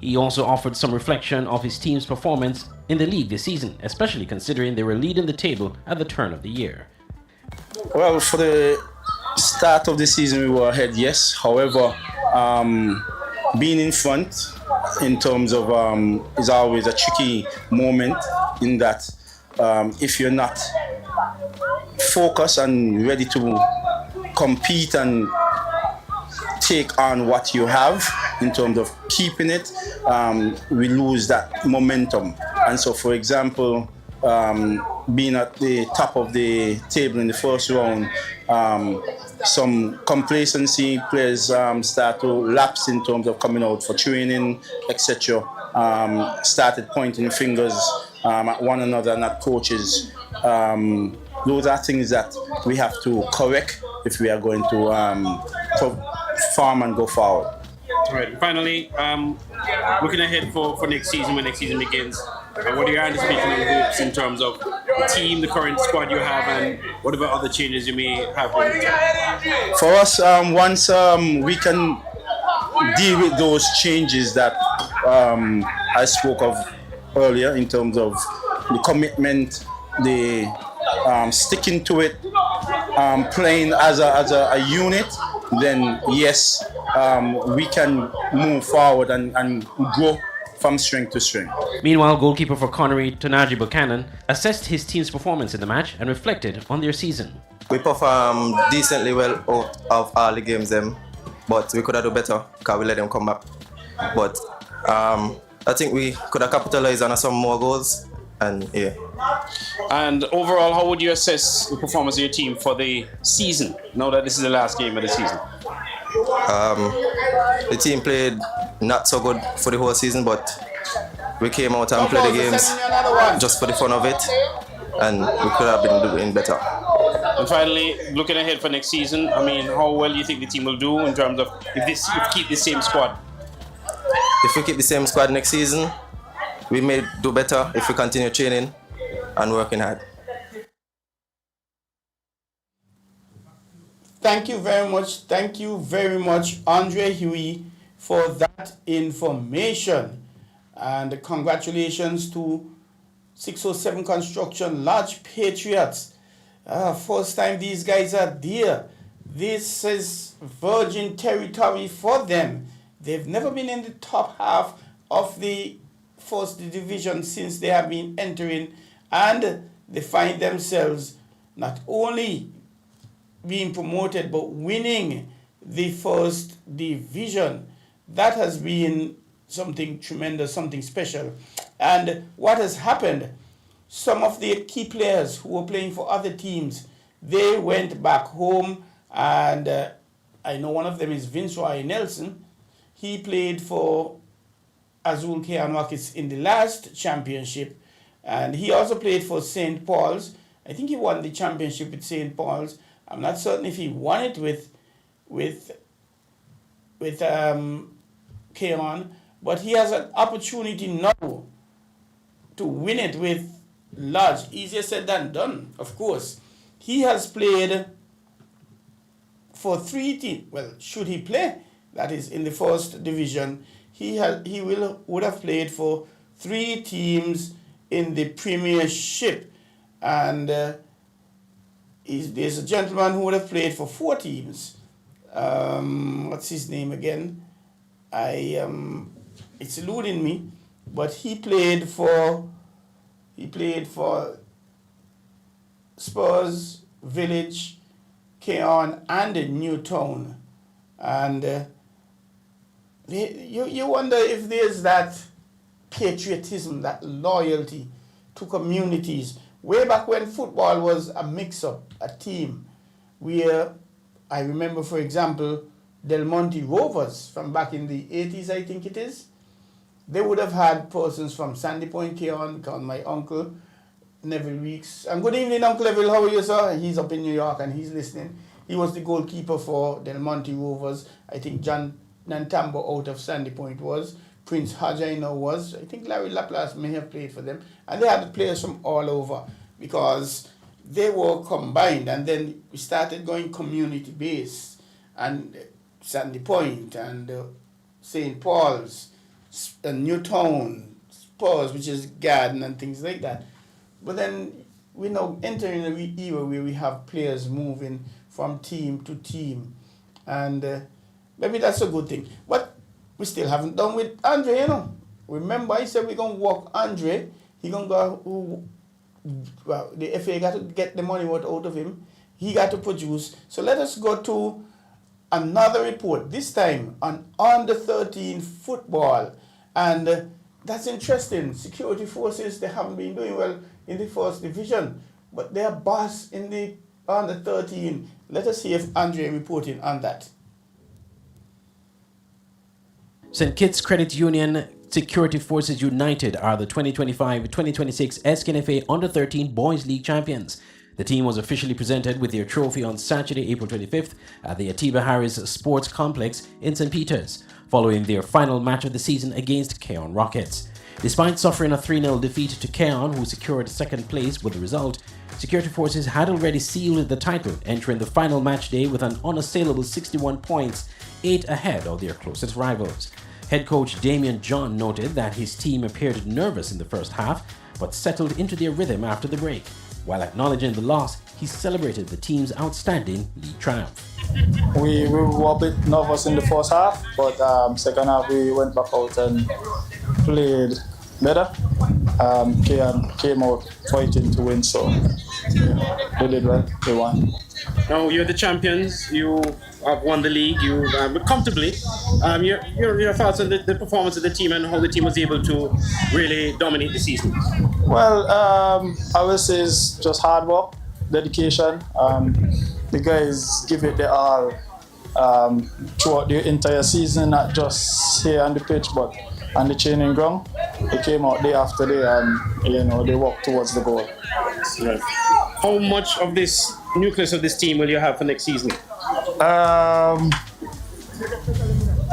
He also offered some reflection of his team's performance in the league this season, especially considering they were leading the table at the turn of the year. Well, for the start of the season, we were ahead, yes. However, being in front in terms of is always a tricky moment, in that if you're not focused and ready to compete and take on what you have in terms of keeping it, we lose that momentum. And so, for example, being at the top of the table in the first round, some complacency, players start to lapse in terms of coming out for training, etc. Started pointing fingers at one another and at coaches. Those are things that we have to correct if we are going to perform and go forward. All right. Finally, looking ahead for next season, when next season begins, what are your anticipations and hopes in terms of the team, the current squad you have, and whatever other changes you may have? For us, once we can deal with those changes that I spoke of earlier, in terms of the commitment, the sticking to it, playing as a unit, then yes, we can move forward and grow from strength to strength. Meanwhile, goalkeeper for Connery, Tonaji Buchanan, assessed his team's performance in the match and reflected on their season. We performed decently well out of all the games, but we could have done better because we let them come back. But I think we could have capitalized on some more goals, and yeah. And overall, how would you assess the performance of your team for the season, now that this is the last game of the season? The team played not so good for the whole season, but we came out and played the games just for the fun of it, and we could have been doing better. And finally, looking ahead for next season, I mean, how well do you think the team will do in terms of if you keep the same squad? If we keep the same squad next season, we may do better if we continue training and working hard. Thank you very much. Thank you very much, Andre Huey, for that information. And congratulations to 607 Construction, Large Patriots. First time these guys are there. This is virgin territory for them. They've never been in the top half of the first division since they have been entering, and they find themselves not only being promoted but winning the first division. That has been something tremendous, something special. And what has happened, some of the key players who were playing for other teams, they went back home, and I know one of them is Vince Roy Nelson. He played for Azul Kean Rockets in the last championship, and he also played for St. Paul's. I think he won the championship with St. Paul's. I'm not certain if he won it with Keon, but he has an opportunity now to win it with Lodge. Easier said than done, of course. He has played for 3 teams. Well, should he play? That is in the first division. He would have played for 3 teams in the Premiership, and there's a gentleman who would have played for 4 teams. What's his name again? It's eluding me, but he played for Spurs, Village, Keon, and Newtown, and you wonder if there's that patriotism, that loyalty to communities. Way back when football was a mix-up, a team, where I remember, for example, Del Monte Rovers from back in the 80s, I think it is. They would have had persons from Sandy Point, Keon, because my uncle, Neville Weeks. And good evening, Uncle Neville, how are you, sir? He's up in New York and he's listening. He was the goalkeeper for Del Monte Rovers. I think John Nantambo out of Sandy Point was. Prince Hodge, I know, was. I think Larry Laplace may have played for them. And they had players from all over because they were combined. And then we started going community-based. And Sandy Point and St. Paul's and Newtown, Spurs, which is Garden and things like that. But then we're now entering an era where we have players moving from team to team. And maybe that's a good thing. But we still haven't done with Andre, you know. Remember, I said we're going to walk Andre. He's going to go, well, the FA got to get the money out of him. He got to produce. So let us go to another report, this time on under 13 football. And that's interesting. Security forces, they haven't been doing well in the first division, but they're boss in the under 13. Let us see if Andre reporting on that. St. Kitts Credit Union Security Forces United are the 2025-2026 SKNFA Under 13 Boys League champions. The team was officially presented with their trophy on Saturday, April 25th at the Atiba Harris Sports Complex in St. Peters, following their final match of the season against Keon Rockets. Despite suffering a 3-0 defeat to Keon, who secured second place with the result, Security Forces had already sealed the title, entering the final match day with an unassailable 61 points, 8 ahead of their closest rivals. Head coach Damian John noted that his team appeared nervous in the first half, but settled into their rhythm after the break. While acknowledging the loss, he celebrated the team's outstanding league triumph. We were a bit nervous in the first half, but second half we went back out and played better. Keon came out fighting to win, so they did well. They won. Now you're the champions. You have won the league. You comfortably. Your thoughts on the performance of the team and how the team was able to really dominate the season? Well, I would say it's just hard work, dedication. The guys give it their all throughout the entire season, not just here on the pitch, but on the training ground. They came out day after day and they walked towards the goal. Right. How much of this nucleus of this team will you have for next season?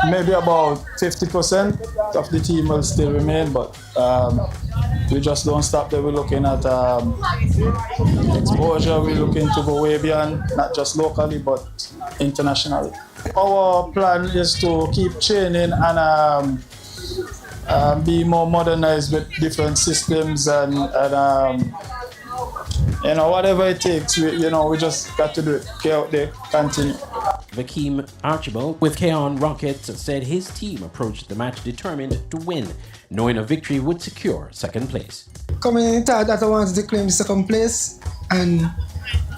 Maybe about 50% of the team will still remain, but we just don't stop there. We're looking at exposure. We're looking to go way beyond, not just locally, but internationally. Our plan is to keep training and be more modernized with different systems and whatever it takes, we just got to do it. Get out there, continue. Vakeem Archibald with Keon Rockets said his team approached the match determined to win, knowing a victory would secure second place. Coming in third, that I wanted to claim second place, and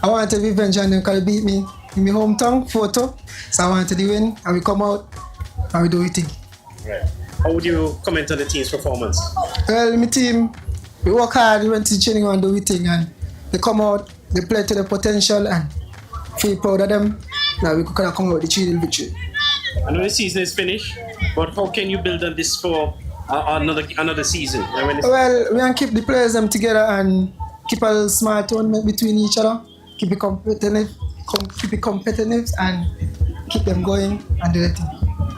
I wanted to revenge on them because they beat me in my hometown, Photo. So I wanted to win, and we come out and we do it. Right. How would you comment on the team's performance? Well, my team, we work hard, we went to the training and do it, and they come out, they play to their potential, and feel proud of them. Now we could come out with the 3-0 victory. I know the season is finished, but how can you build on this for another season? Well, we can keep the players them together and keep a small tournament between each other, keep it competitive, and keep them going and do the thing.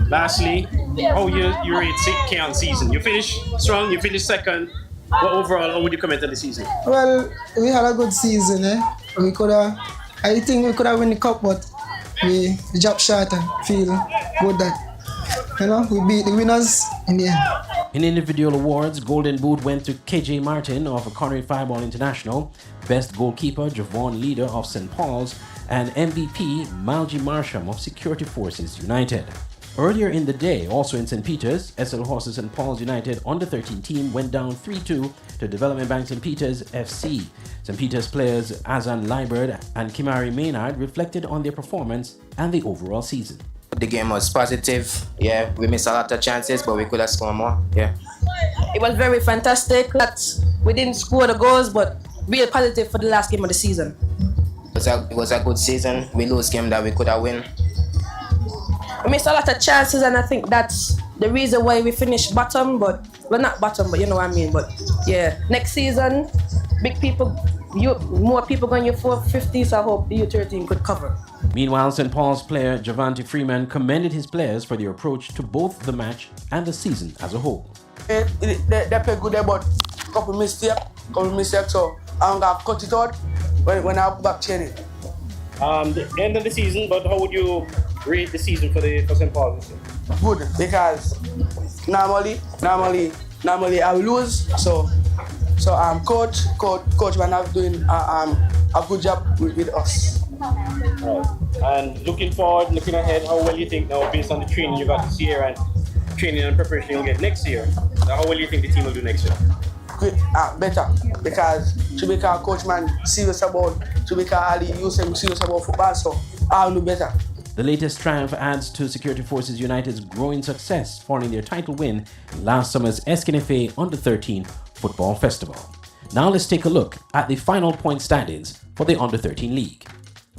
Lastly, how you rate Keon's season? You finished strong, you finished second, but overall, how would you comment on the season? Well, we had a good season. I think we could have won the cup, but we dropped short and feel good that we beat the winners in the end. In individual awards, Golden Boot went to KJ Martin of Connery Fireball International, Best Goalkeeper Javon Leader of St. Paul's, and MVP Malji Marsham of Security Forces United. Earlier in the day, also in St. Peter's, SL Horses St. Paul's United under-13 team went down 3-2 to Development Bank St. Peter's FC. St. Peter's players Azan Liebert and Kimari Maynard reflected on their performance and the overall season. The game was positive. Yeah, we missed a lot of chances, but we could have scored more. Yeah. It was very fantastic that we didn't score the goals, but real positive for the last game of the season. It was a good season. We lose game that we could have win. We missed a lot of chances, and I think that's the reason why we finished bottom, but well, not bottom, but you know what I mean. But yeah, next season, more people going your 450, so I hope the U13 could cover. Meanwhile, St. Paul's player Javante Freeman commended his players for their approach to both the match and the season as a whole. They play good, but couple mistakes, so I'm gonna cut it out when I back training. The end of the season, but how would you rate the season for St. Paul's? Good, because normally I will lose, so coach when I'm doing a good job with us. Right. And looking forward, looking ahead, how well you think now, based on the training you got this year and training and preparation you'll get next year, how well you think the team will do next year? Good, better, because Chubika coach man serious about Chubika Ali use him serious about football, so I'll do better. The latest triumph adds to Security Forces United's growing success following their title win in last summer's SKNFA Under-13 Football Festival. Now let's take a look at the final point standings for the Under-13 League.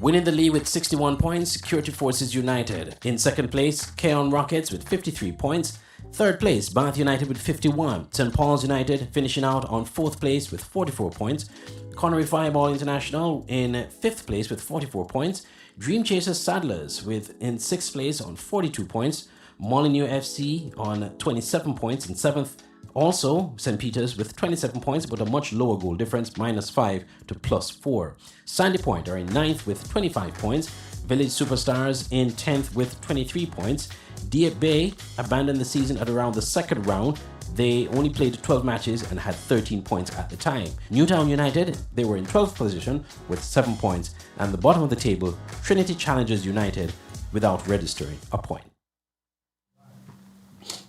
Winning the lead with 61 points, Security Forces United. In second place, Keon Rockets with 53 points. Third place, Bath United with 51. St. Paul's United finishing out on fourth place with 44 points. Connery Fireball International in fifth place with 44 points. Dream Chasers Saddlers in sixth place on 42 points. Molyneux FC on 27 points in seventh. Also, St. Peter's with 27 points, but a much lower goal difference, -5 to +4. Sandy Point are in 9th with 25 points. Village Superstars in 10th with 23 points. Dieppe Bay abandoned the season at around the second round. They only played 12 matches and had 13 points at the time. Newtown United, they were in 12th position with 7 points. And the bottom of the table, Trinity Challengers United, without registering a point.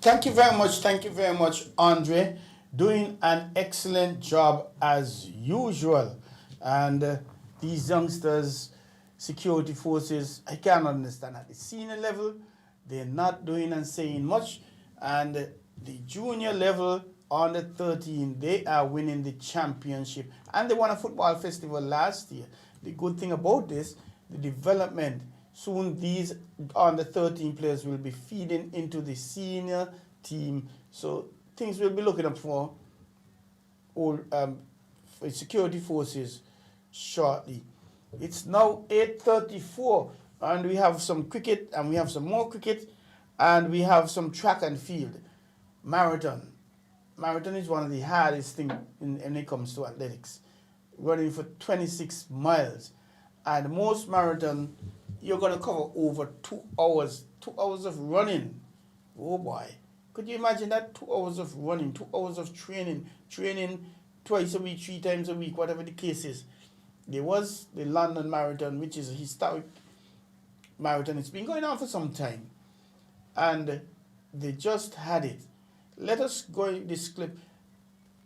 Thank you very much, Andre. Doing an excellent job as usual. And these youngsters, security forces, I can't understand at the senior level, they're not doing and saying much. And the junior level, under 13, they are winning the championship. And they won a football festival last year. The good thing about this, the development, soon these under 13 players will be feeding into the senior team. So things we'll be looking up for security forces shortly. It's now 8:34 and we have some cricket and we have some more cricket and we have some track and field. Marathon marathon is one of the hardest things when it comes to athletics. Running for 26 miles. And most marathon, you're going to cover over 2 hours. 2 hours of running. Oh boy. Could you imagine that? 2 hours of running, 2 hours of training twice a week, 3 times a week, whatever the case is. There was the London Marathon, which is a historic marathon. It's been going on for some time. And they just had it. Let us go in this clip.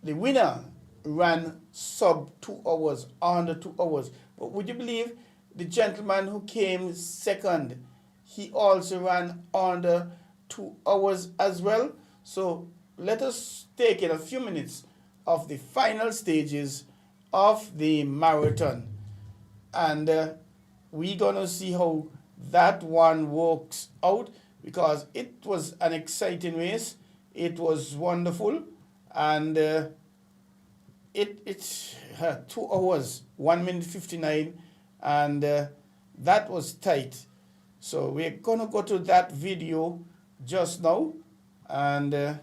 The winner ran sub 2 hours, under 2 hours. But would you believe the gentleman who came second, he also ran under 2 hours as well? So let us take in a few minutes of the final stages of the marathon. And we're going to see how that one works out, because it was an exciting race. It was wonderful. And it's 2 hours, 1 minute 59, and that was tight. So we're going to go to that video just now, and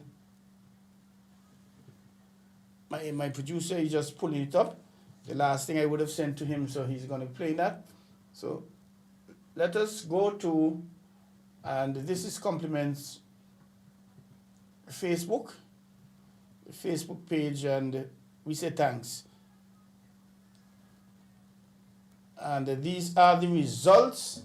my producer is just pulling it up. The last thing I would have sent to him, so he's going to play that. So let us go to, and this is compliments Facebook page, and we say thanks. And these are the results.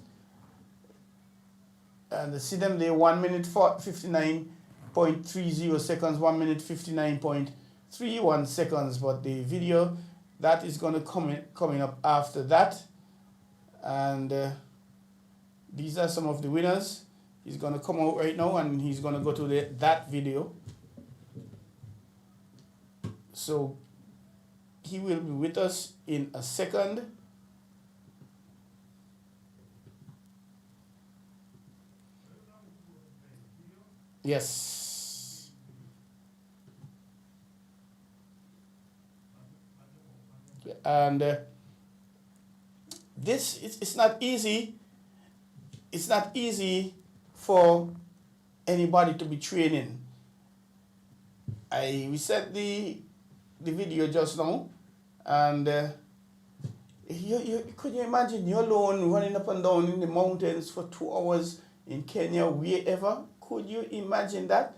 And see them there, 1 minute 59.30 seconds, 1 minute 59.31 seconds. But the video, that is going to coming up after that. And these are some of the winners. He's going to come out right now, and he's going to go to that video. So he will be with us in a second. Yes. And this, it's not easy. It's not easy for anybody to be training. We set the video just now, and could you imagine you alone running up and down in the mountains for 2 hours in Kenya, wherever? Could you imagine that?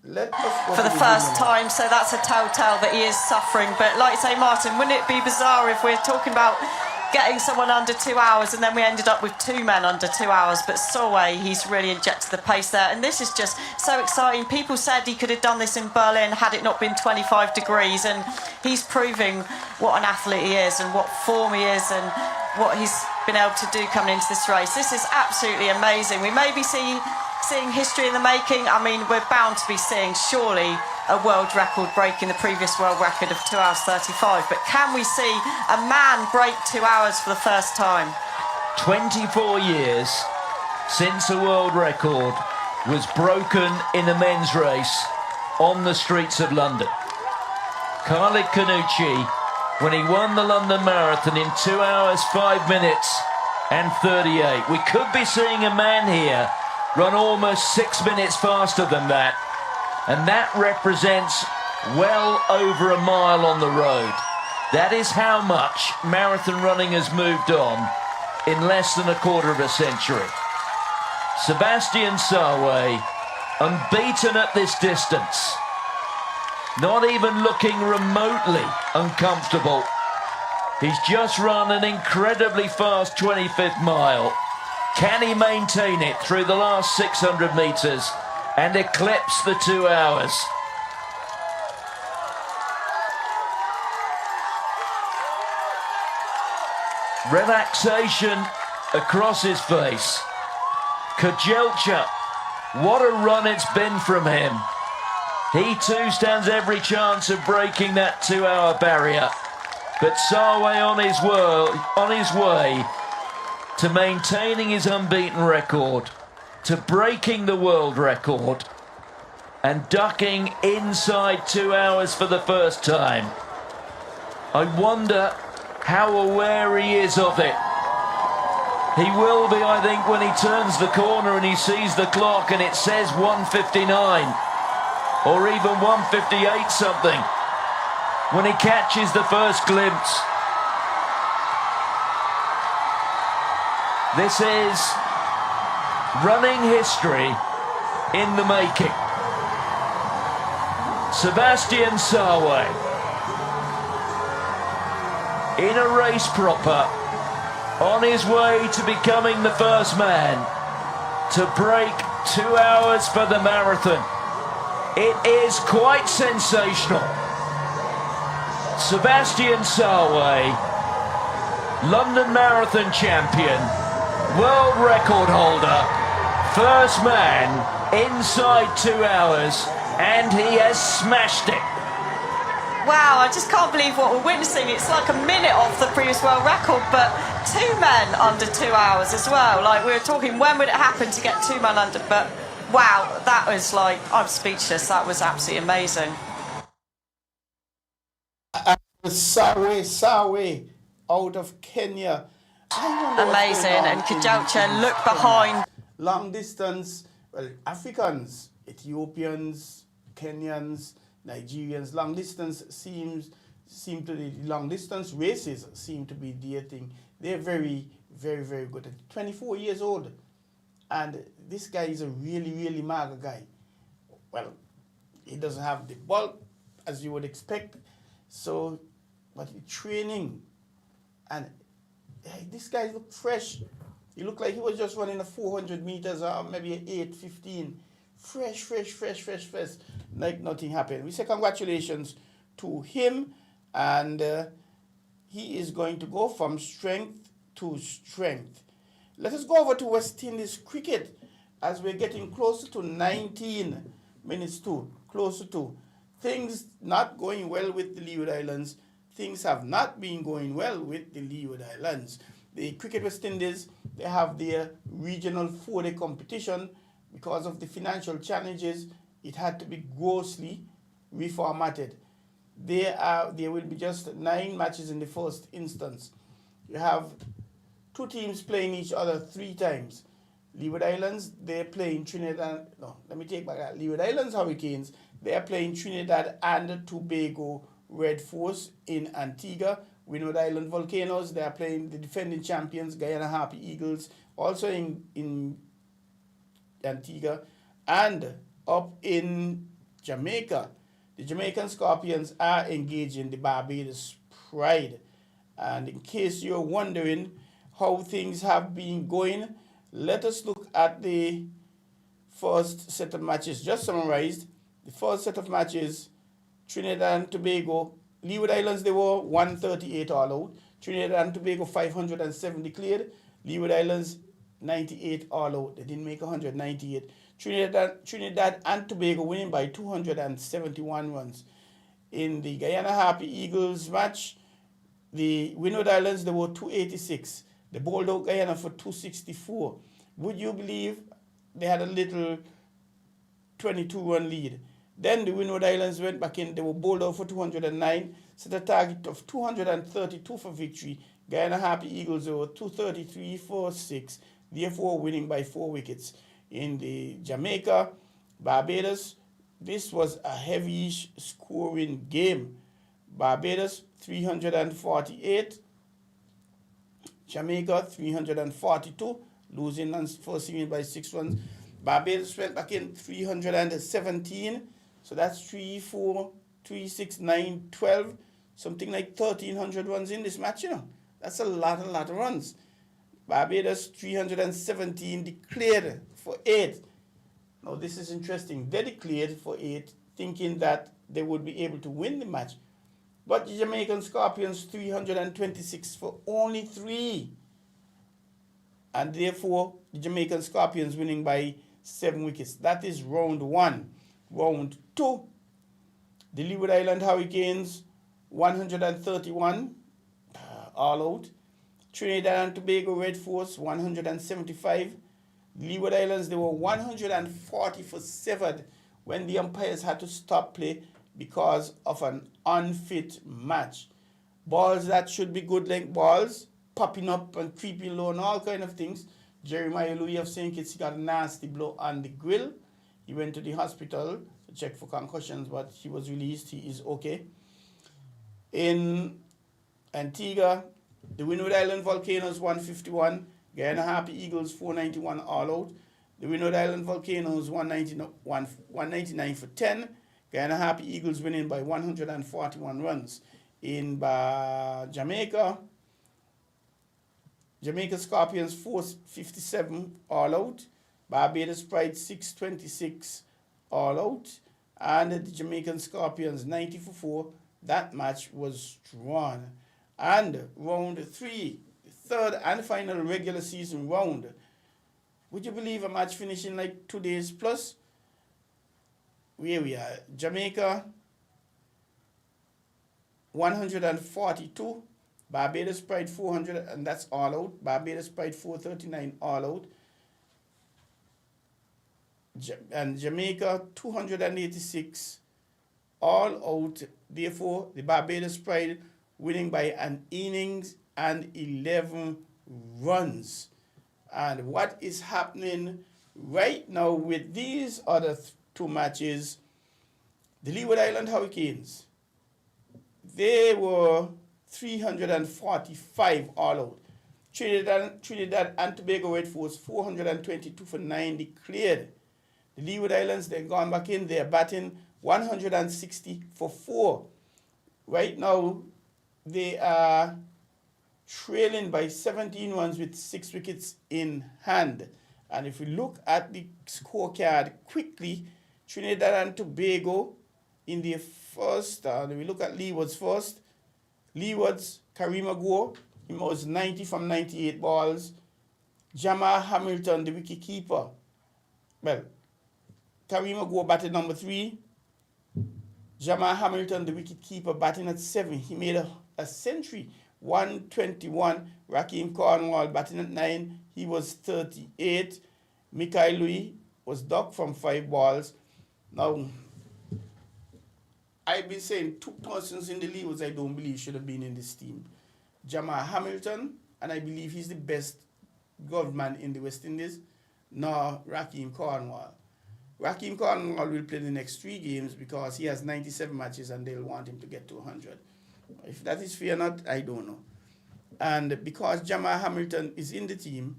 Let us go for the first time, so that's a telltale that he is suffering. But like you say, Martin, wouldn't it be bizarre if we're talking about getting someone under 2 hours and then we ended up with 2 men under 2 hours? But Solway, he's really injected the pace there, and this is just so exciting. People said he could have done this in Berlin had it not been 25 degrees, and he's proving what an athlete he is and what form he is and what he's been able to do coming into this race. This is absolutely amazing. We may be seeing history in the making. I mean, we're bound to be seeing surely a world record breaking the previous world record of 2 hours 35. But can we see a man break 2 hours for the first time? 24 years since a world record was broken in a men's race on the streets of London. Khalid Kanuchi, when he won the London Marathon in 2 hours 5 minutes and 38. We could be seeing a man here run almost 6 minutes faster than that, and that represents well over a mile on the road. That is how much marathon running has moved on in less than a quarter of a century. Sebastian Sawe, unbeaten at this distance, not even looking remotely uncomfortable. He's just run an incredibly fast 25th mile. Can he maintain it through the last 600 metres and eclipse the 2 hours? Relaxation across his face. Kajelcha, what a run it's been from him. He too stands every chance of breaking that 2 hour barrier. But Sawe on his way to maintaining his unbeaten record, to breaking the world record, and ducking inside 2 hours for the first time. I wonder how aware he is of it. He will be, I think, when he turns the corner and he sees the clock and it says 1:59. or even 158 something when he catches the first glimpse. This is running history in the making. Sebastian Sawe in a race proper, on his way to becoming the first man to break 2 hours for the marathon. It is quite sensational. Sebastian Sawe, London Marathon champion, world record holder, first man inside 2 hours, and he has smashed it. Wow, I just can't believe what we're witnessing. It's like a minute off the previous world record, but 2 men under 2 hours as well. Like, we were talking, when would it happen to get 2 men under? But wow, that was like, I'm speechless. That was absolutely amazing. Sawe out of Kenya. Amazing. And Kajaucha look behind. Long distance, well, Africans, Ethiopians, Kenyans, Nigerians, long distance long distance races seem to be their thing. They're very, very, very good. 24 years old. And this guy is a really, really maga guy. Well, he doesn't have the bulk as you would expect. So, but training, and hey, this guy looked fresh. He looked like he was just running a 400 meters or maybe an 8:15. Fresh, like nothing happened. We say congratulations to him, and he is going to go from strength to strength. Let us go over to West Indies cricket as we're getting closer to 19 minutes to, closer to. Things not going well with the Leeward Islands. Things have not been going well with the Leeward Islands. The Cricket West Indies, they have their regional 4-day competition. Because of the financial challenges, it had to be grossly reformatted. There will be just 9 matches in the first instance. You have 2 teams playing each other 3 times. Leeward Islands, they're playing Trinidad. No, let me take back that. Leeward Islands Hurricanes, they're playing Trinidad and Tobago Red Force in Antigua. Windward Island Volcanoes, they're playing the defending champions, Guyana Harpy Eagles, also in Antigua, and up in Jamaica, the Jamaican Scorpions are engaging the Barbados Pride. And in case you're wondering how things have been going, let us look at the first set of matches. Just summarized, the first set of matches, Trinidad and Tobago, Leeward Islands, they were 138 all out. Trinidad and Tobago 507 declared. Leeward Islands 98 all out. They didn't make 198. Trinidad and Tobago winning by 271 runs. In the Guyana Harpy Eagles match, the Windward Islands, they were 286. They bowled out Guyana for 264. Would you believe they had a little 22-run lead? Then the Windward Islands went back in. They were bowled out for 209. Set a target of 232 for victory. Guyana Harpy Eagles were 233 for 6. Therefore winning by 4 wickets. In the Jamaica, Barbados, this was a heavy scoring game. Barbados 348. Jamaica 342. Losing on first inning by 6 runs. Barbados went back in 317. So that's 3, 4, 3, 6, 9, 12. Something like 1,300 runs in this match, you know. That's a lot of runs. Barbados 317 declared for 8. Now this is interesting. They declared for 8, thinking that they would be able to win the match. But the Jamaican Scorpions 326 for only 3. And therefore, the Jamaican Scorpions winning by 7 wickets. That is round 1. Round 2, the Leeward Island Hurricanes 131 all out. Trinidad and Tobago Red Force 175. Leeward Islands, they were 140 for 7 when the umpires had to stop play because of an unfit match. Balls that should be good length balls popping up and creeping low and all kind of things. Jeremiah Louis of St. Kitts got a nasty blow on the grill. He went to the hospital to check for concussions, but he was released. He is okay. In Antigua, the Windward Island Volcanoes 151, Guyana Happy Eagles 491 all out. The Windward Island Volcanoes 199 for 10. Guyana Happy Eagles winning by 141 runs. In Jamaica Scorpions 457 all out. Barbados Pride 626 all out. And the Jamaican Scorpions 90 for 4. That match was drawn. And round 3, third and final regular season round. Would you believe a match finishing like 2 days plus? Here we are. Jamaica 142. Barbados Pride 400, and that's all out. Barbados Pride 439 all out. And Jamaica 286 all out. Therefore, the Barbados Pride winning by an innings and 11 runs. And what is happening right now with these other two matches, the Leeward Island Hurricanes, they were 345 all out. Trinidad and Tobago Red Force 422 for 9 declared. The Leeward Islands, they're gone back in, they're batting 160 for 4. Right now, they are trailing by 17 runs with 6 wickets in hand. And if we look at the scorecard quickly, Trinidad and Tobago in their first, we look at Leeward's first. Leeward's Karima Gore, he was 90 from 98 balls. Jamal Hamilton, the wicket keeper. Well, Karima Gore batted number 3. Jamal Hamilton, the wicket keeper, batting at 7. He made a century, 121. Rakeem Cornwall batting at 9. He was 38. Mikhail Louis was docked from 5 balls. Now, I've been saying 2 persons in the Leewards I don't believe should have been in this team. Jamal Hamilton, and I believe he's the best governman in the West Indies, nor Rakeem Cornwall. Rakeem Cornwall will play the next 3 games because he has 97 matches and they'll want him to get to 100. If that is fair or not, I don't know. And because Jamal Hamilton is in the team,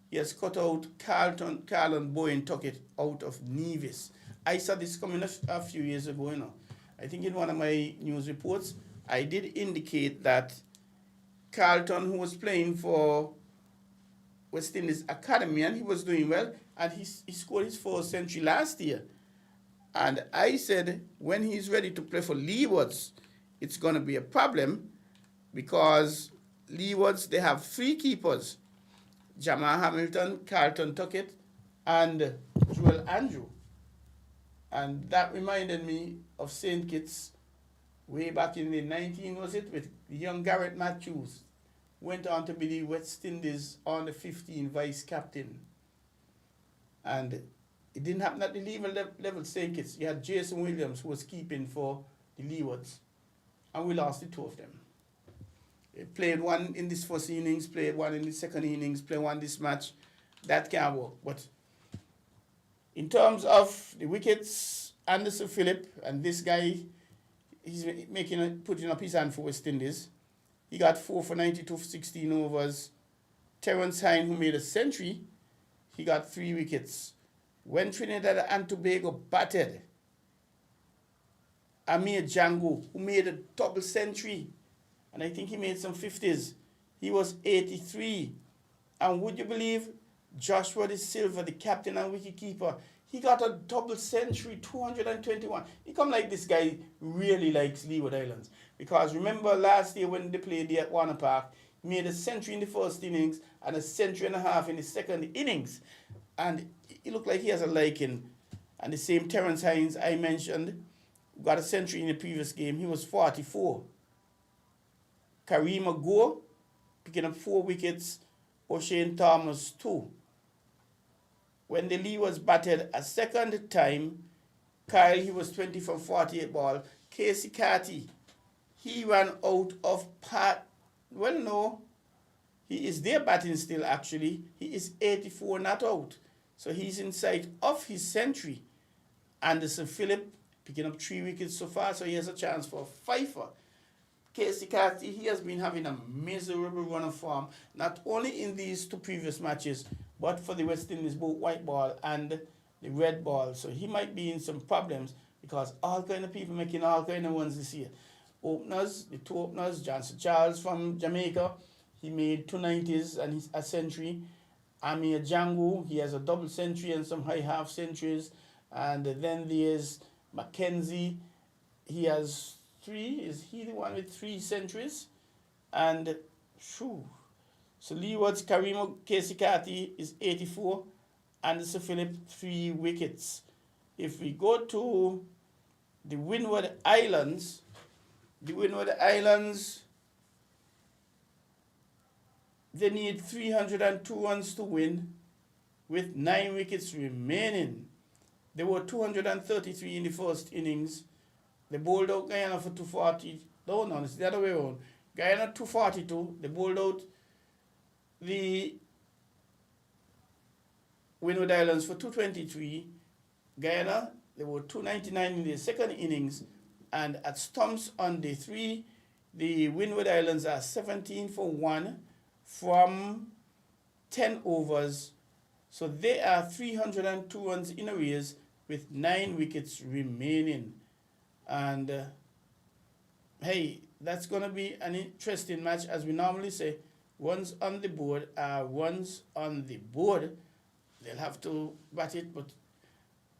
he has cut out Carlton Bowen Tuckett out of Nevis. I saw this coming a few years ago, you know. I think in one of my news reports, I did indicate that Carlton, who was playing for West Indies Academy, and he was doing well, and he scored his 4th century last year. And I said, when he's ready to play for Leewards, it's going to be a problem because Leewards, they have 3 keepers, Jamal Hamilton, Carlton Tuckett, and Joel Andrew. And that reminded me of St. Kitts way back in the 19, was it, with young Garrett Matthews. Went on to be the West Indies on the 15 vice captain. And it didn't happen at the level St. Kitts. You had Jason Williams, who was keeping for the Leewards. And we lost the 2 of them. They played 1 in this first innings, played 1 in the second innings, played 1 this match. That can't work. But in terms of the wickets, Anderson Phillip, and this guy, he's putting up his hand for West Indies. He got 4 for 92 for 16 overs. Terence Hine, who made a century, he got 3 wickets. When Trinidad and Tobago batted, Amir Django, who made a double century, and I think he made some 50s, he was 83. And would you believe Joshua De Silva, the captain and wicketkeeper, he got a double century, 221. He come like this guy really likes Leeward Islands. Because remember last year when they played there at Warner Park, he made a century in the first innings and a century and a half in the second innings. And it looked like he has a liking. And the same Terence Hines I mentioned got a century in the previous game. He was 44. Karima Gore picking up 4 wickets. O'Shane Thomas 2. When the Lee was batted a second time, Kyle, he was 20 from 48 ball. Casey Carty, he ran out of part. Well, no. He is there batting still, actually. He is 84 not out. So he's in sight of his century. Anderson Phillip picking up 3 wickets so far, so he has a chance for a fifer. Casey Carty, he has been having a miserable run of form, not only in these 2 previous matches, but for the West Indies, both white ball and the red ball. So he might be in some problems because all kind of people making all kind of ones this year. Openers, the 2 openers, Johnson Charles from Jamaica, he made 2 90s and a century. Amir Django, he has a double century and some high half centuries. And then there's Mackenzie, he has 3, is he the one with 3 centuries? And So Leeward's Karimo Casey Carty is 84, Anderson Phillip 3 wickets. If we go to the Windward Islands, they need 302 runs to win with 9 wickets remaining. There were 233 in the first innings. They bowled out Guyana for 240. No, it's the other way around. Guyana 242. They bowled out the Windward Islands for 223. Guyana, they were 299 in the second innings. And at stumps on day 3, the Windward Islands are 17 for 1 from 10 overs. So they are 302 runs in arrears with 9 wickets remaining. And hey, that's going to be an interesting match. As we normally say, runs on the board are runs on the board. They'll have to bat it, but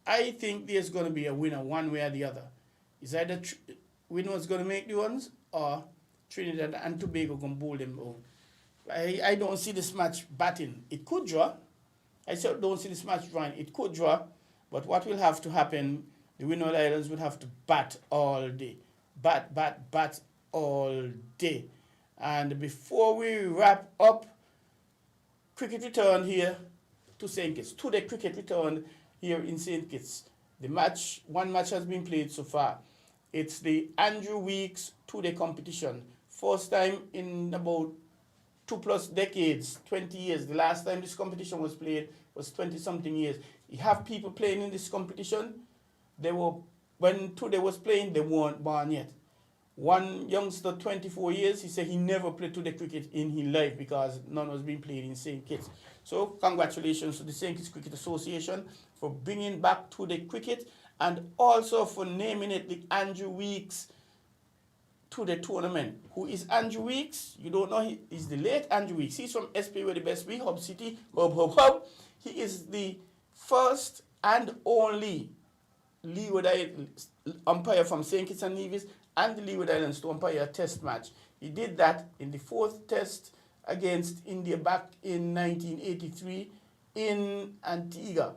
I think there's going to be a winner one way or the other. It's either Windward's going to make the runs or Trinidad and Tobago going to bowl them out. I don't see this match batting. It could draw. I still don't see this match drawing. It could draw, but what will have to happen, the Windward Islands would have to bat all day. Bat all day. And before we wrap up, cricket return here to St. Kitts. Today, cricket returned here in St. Kitts. One match has been played so far. It's the Andrew Weeks 2-day competition. First time in about 2+ decades, 20 years. The last time this competition was played was 20-something years. You have people playing in this competition. When 2-day was playing, they weren't born yet. One youngster, 24 years, he said he never played 2-day cricket in his life because none was being played in St. Kitts. So congratulations to the St. Kitts Cricket Association for bringing back 2-day cricket and also for naming it the Andrew Weeks 2-day tournament. Who is Andrew Weeks? You don't know, he's the late Andrew Weeks. He's from SP where the best be, Hub City, hub. He is the first and only Leeward umpire from St. Kitts and Nevis and the Leeward Islands to umpire a test match. He did that in the 4th test against India back in 1983 in Antigua.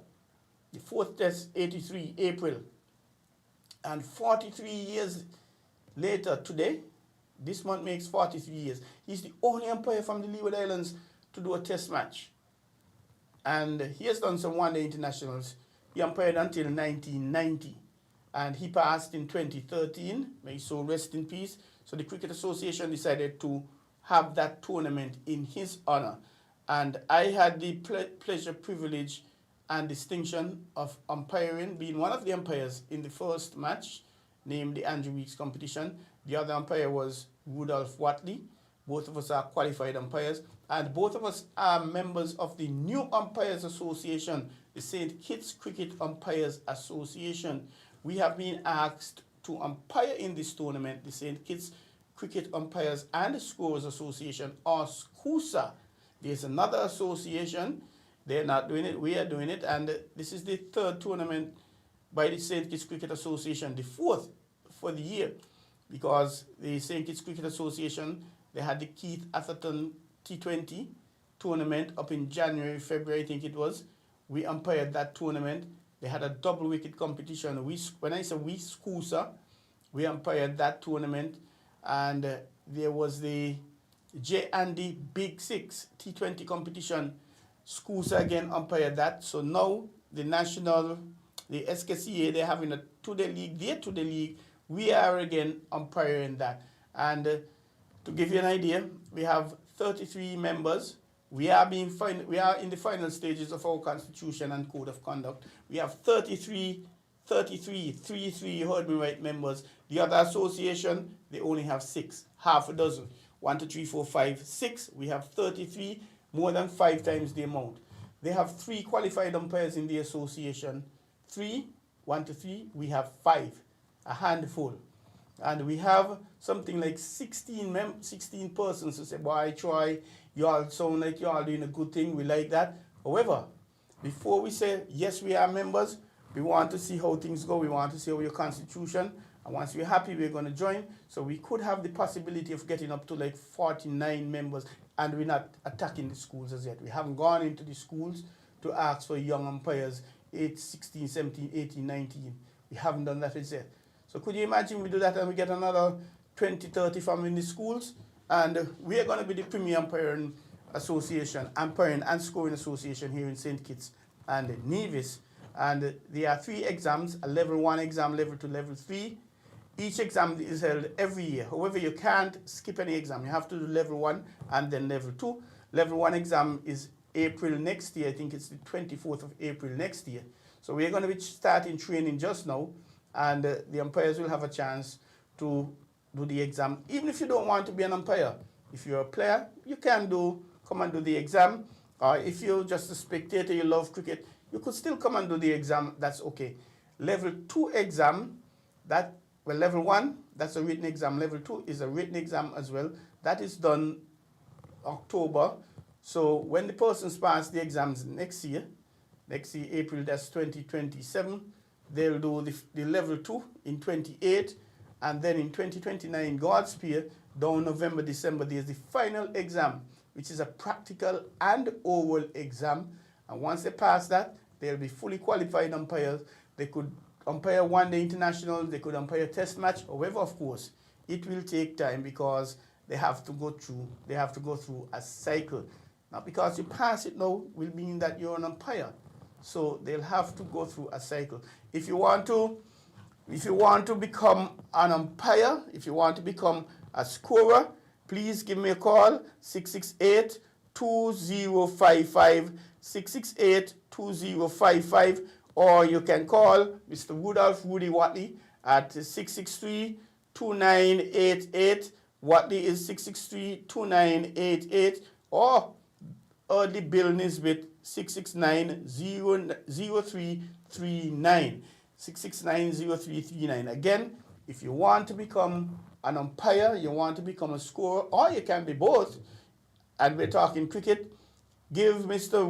The 4th test, 83, April. And 43 years later today, this month makes 43 years. He's the only umpire from the Leeward Islands to do a test match. And he has done some one-day internationals. He umpired until 1990. And he passed in 2013. May so rest in peace. So the Cricket Association decided to have that tournament in his honor. And I had the pleasure, privilege, and distinction of umpiring, being one of the umpires in the first match, named the Andrew Weeks competition. The other umpire was Rudolph Watley. Both of us are qualified umpires. And both of us are members of the New Umpires Association, the St. Kitts Cricket Umpires Association. We have been asked to umpire in this tournament, the St. Kitts Cricket Umpires and Scorers Association, or SCUSA. There's another association. They're not doing it. We are doing it. And this is the 3rd tournament by the St. Kitts Cricket Association, the 4th for the year, because the St. Kitts Cricket Association, they had the Keith Atherton T20 tournament up in January, February, I think it was. We umpired that tournament. They had a double wicket competition. When I say we, SCUSA, we umpired that tournament. And there was the J. Andy Big Six T20 competition. SCUSA again umpired that. So now the SKCA, they're having a 2-day league, their 2-day league. We are again umpiring that. And to give you an idea, we have 33 members. We are in the final stages of our constitution and code of conduct. We have 33 33, you heard me right, members. The other association, they only have 6, half a dozen. 1, 2, 3, 4, 5, 6. We have 33, more than 5 times the amount. They have 3 qualified umpires in the association. 3, 1 to 3, we have 5, a handful. And we have something like 16 persons who say, boy, Troy, you all sound like you all doing a good thing, we like that. However, before we say, yes, we are members, we want to see how things go, we want to see how your constitution, and once we're happy, we're going to join. So we could have the possibility of getting up to like 49 members, and we're not attacking the schools as yet. We haven't gone into the schools to ask for young umpires, 8, 16, 17, 18, 19. We haven't done that as yet. So could you imagine we do that and we get another 20, 30 from in the schools? And we are going to be the premier umpiring association, umpiring and scoring association here in St. Kitts and Nevis. And there are 3 exams, a level 1 exam, level 2, level 3. Each exam is held every year. However, you can't skip any exam. You have to do level 1 and then level 2. Level 1 exam is April next year. I think it's the 24th of April next year. So we're going to be starting training just now. And the umpires will have a chance to do the exam. Even if you don't want to be an umpire, if you're a player, you can come and do the exam. If you're just a spectator, you love cricket, you could still come and do the exam, that's okay. Level 2 exam, level 1, that's a written exam. Level 2 is a written exam as well. That is done October. So when the persons pass the exams next year, April, that's 2027, they'll do the level 2 in 28, and then in 2029, God's Spear, down November, December, there's the final exam, which is a practical and oral exam. And once they pass that, they'll be fully qualified umpires. They could umpire one-day international, they could umpire test match. However, of course, it will take time because they have to go through a cycle. Now, because you pass it now will mean that you're an umpire. So they'll have to go through a cycle. If you want to become an umpire, if you want to become a scorer, please give me a call, 668-2055, 668-2055, or you can call Mr. Rudolph Rudy Watley at 663-2988. Watley is 663-2988, or Early Bill Nisbet, 669-0339. 669-0339. Again, if you want to become an umpire, you want to become a scorer, or you can be both, and we're talking cricket, give Mr.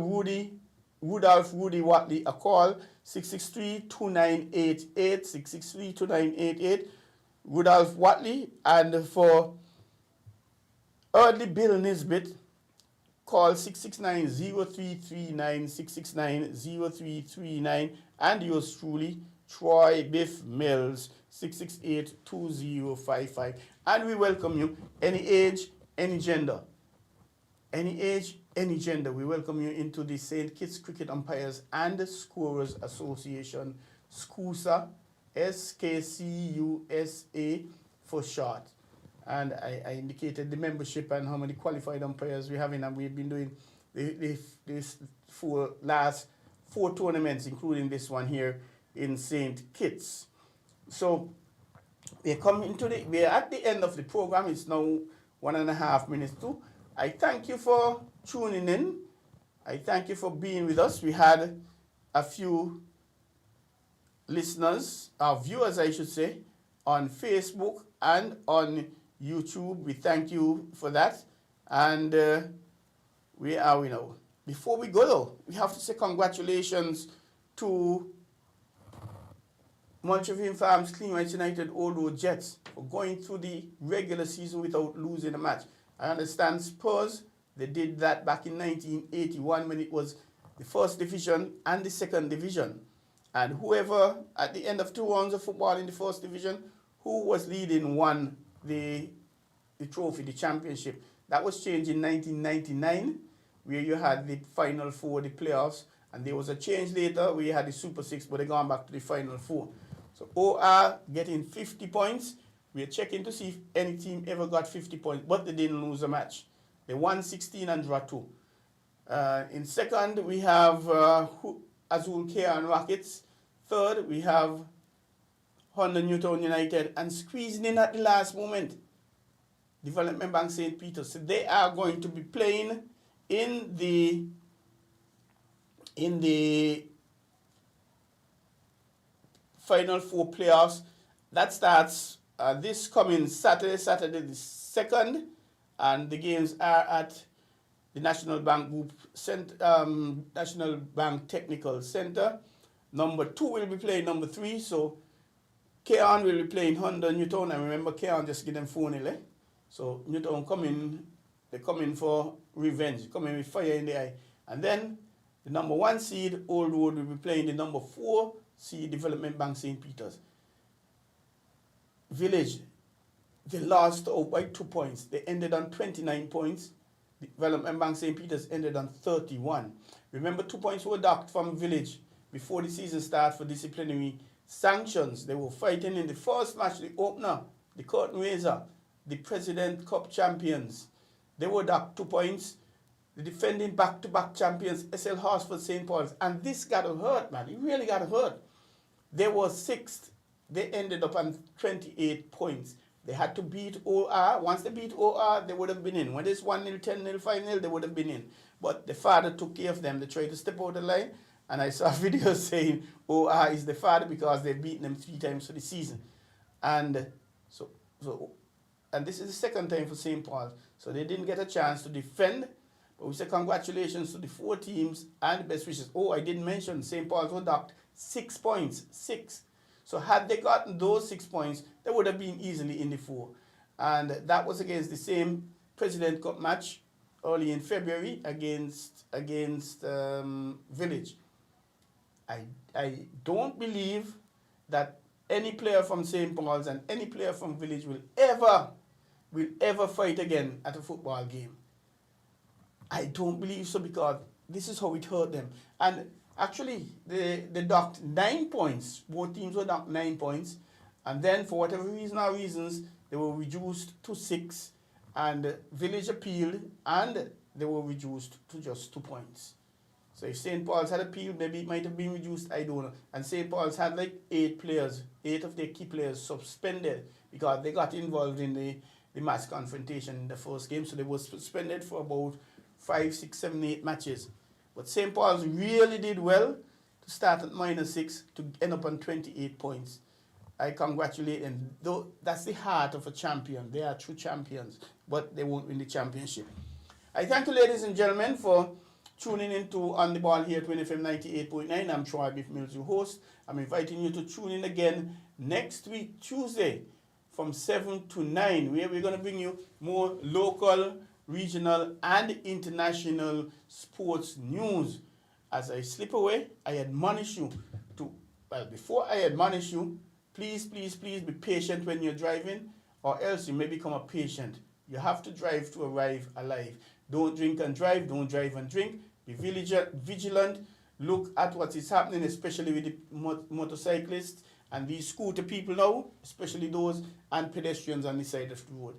Rudolph Rudy Watley a call, 663-2988, 663-2988, Rudolph Watley. And for Early Bill Nisbet, call 669-0339, 669-0339, and yours truly, Troy Bif Mills, 668-2055. And we welcome you, any age, any gender. Any age, any gender. We welcome you into the St. Kitts Cricket Umpires and Scorers Association, SCUSA, SKCUSA for short. And I indicated the membership and how many qualified umpires we have in, and we've been doing this last 4 tournaments, including this one here in St. Kitts. So we're at the end of the program. It's now 1.5 minutes to. I thank you for tuning in. I thank you for being with us. We had a few listeners, viewers I should say, on Facebook and on YouTube. We thank you for that. And where are we now? Before we go though, we have to say congratulations to Montreal Farms Clean Rights United Old Road Jets for going through the regular season without losing a match. I understand Spurs, they did that back in 1981 when it was the first division and the second division. And whoever, at the end of 2 rounds of football in the first division, who was leading won the trophy, the championship. That was changed in 1999, where you had the Final Four, the playoffs, and there was a change later where you had the Super Six, but they gone back to the Final Four. So OR getting 50 points. We're checking to see if any team ever got 50 points, but they didn't lose a match. They won 16 and draw 2. In second, we have Azul Care and Rockets, Third, we have Honda Newtown United, and squeezing in at the last moment, Development Bank St. Peter's. So they are going to be playing in the Final Four playoffs. That starts this coming Saturday the 2nd, and the games are at the National Bank Group National Bank Technical Center. Number 2 will be playing number 3, so Keon will be playing Honda Newtown, and remember Keon just get them 4-0. So Newtown they come in for revenge, come in with fire in the eye. And then the number 1 seed, Old Road, will be playing the number 4 seed, Development Bank St. Peter's. Village, they lost out by 2 points. They ended on 29 points. Development Bank St. Peter's ended on 31. Remember, 2 points were docked from Village before the season started for disciplinary sanctions. They were fighting in the first match, the opener, the curtain raiser, the President Cup champions. They were docked 2 points. The defending back-to-back champions, SL Horsford St. Paul's. And this got to hurt, man. It really got to hurt. They were 6th. They ended up on 28 points. They had to beat OR. Once they beat OR, they would have been in. When it's 1-0, 10-0, 5-0, they would have been in. But the father took care of them. They tried to step out the line. And I saw videos saying OR is the father because they've beaten them 3 times for the season. And and this is the second time for St. Paul's. So they didn't get a chance to defend. But we say congratulations to the 4 teams and the best wishes. Oh, I didn't mention St. Paul's were docked 6 points. 6. So had they gotten those 6 points, they would have been easily in the 4. And that was against the same President Cup match early in February against Village. I don't believe that any player from St. Paul's and any player from Village will ever fight again at a football game. I don't believe so, because this is how it hurt them. And actually, they docked 9 points. Both teams were docked 9 points. And then, for whatever reason or reasons, they were reduced to 6. And Village appealed, and they were reduced to just 2 points. So if St. Paul's had appealed, maybe it might have been reduced, I don't know. And St. Paul's had like 8 players, 8 of their key players suspended because they got involved in the mass confrontation in the first game. So they were suspended for about 5, 6, 7, 8 matches. But St. Paul's really did well to start at -6 to end up on 28 points. I congratulate them. Though that's the heart of a champion. They are true champions, but they won't win the championship. I thank you, ladies and gentlemen, for tuning in to On The Ball here at WINN FM 98.9. I'm Troy Bif Mills, your host. I'm inviting you to tune in again next week, Tuesday, from 7 to 9, where we're going to bring you more local, regional, and international sports news. As I slip away, I admonish you to, before I admonish you, please be patient when you're driving, or else you may become a patient. You have to drive to arrive alive. Don't drink and drive. Don't drive and drink. Be vigilant. Look at what is happening, especially with the motorcyclists and these scooter people now, especially those, and pedestrians on the side of the road.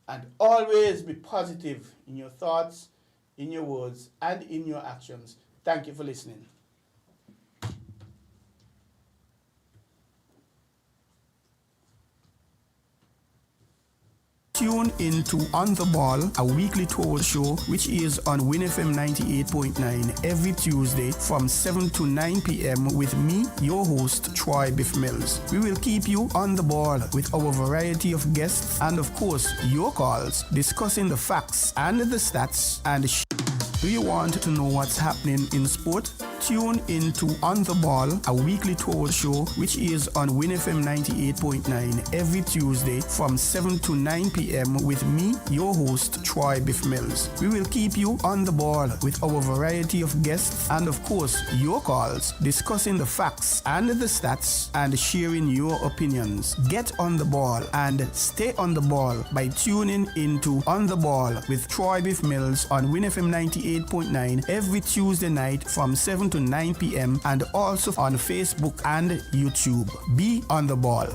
And always be positive in your thoughts, in your words, and in your actions. Thank you for listening. Tune in to On The Ball, a weekly tour show which is on WINN FM 98.9 every Tuesday from 7 to 9 p.m. with me, your host, Troy Bif Mills. We will keep you on the ball with our variety of guests and, of course, your calls, discussing the facts and the stats and Do you want to know what's happening in sport? Tune in to On The Ball, a weekly tour show which is on WINN FM 98.9 every Tuesday from 7 to 9 p.m. with me, your host, Troy Bif Mills. We will keep you on the ball with our variety of guests and, of course, your calls, discussing the facts and the stats and sharing your opinions. Get on the ball and stay on the ball by tuning into On The Ball with Troy Bif Mills on WINN FM 98.9 every Tuesday night from 7 to 9 p.m. and also on Facebook and YouTube. Be on the ball.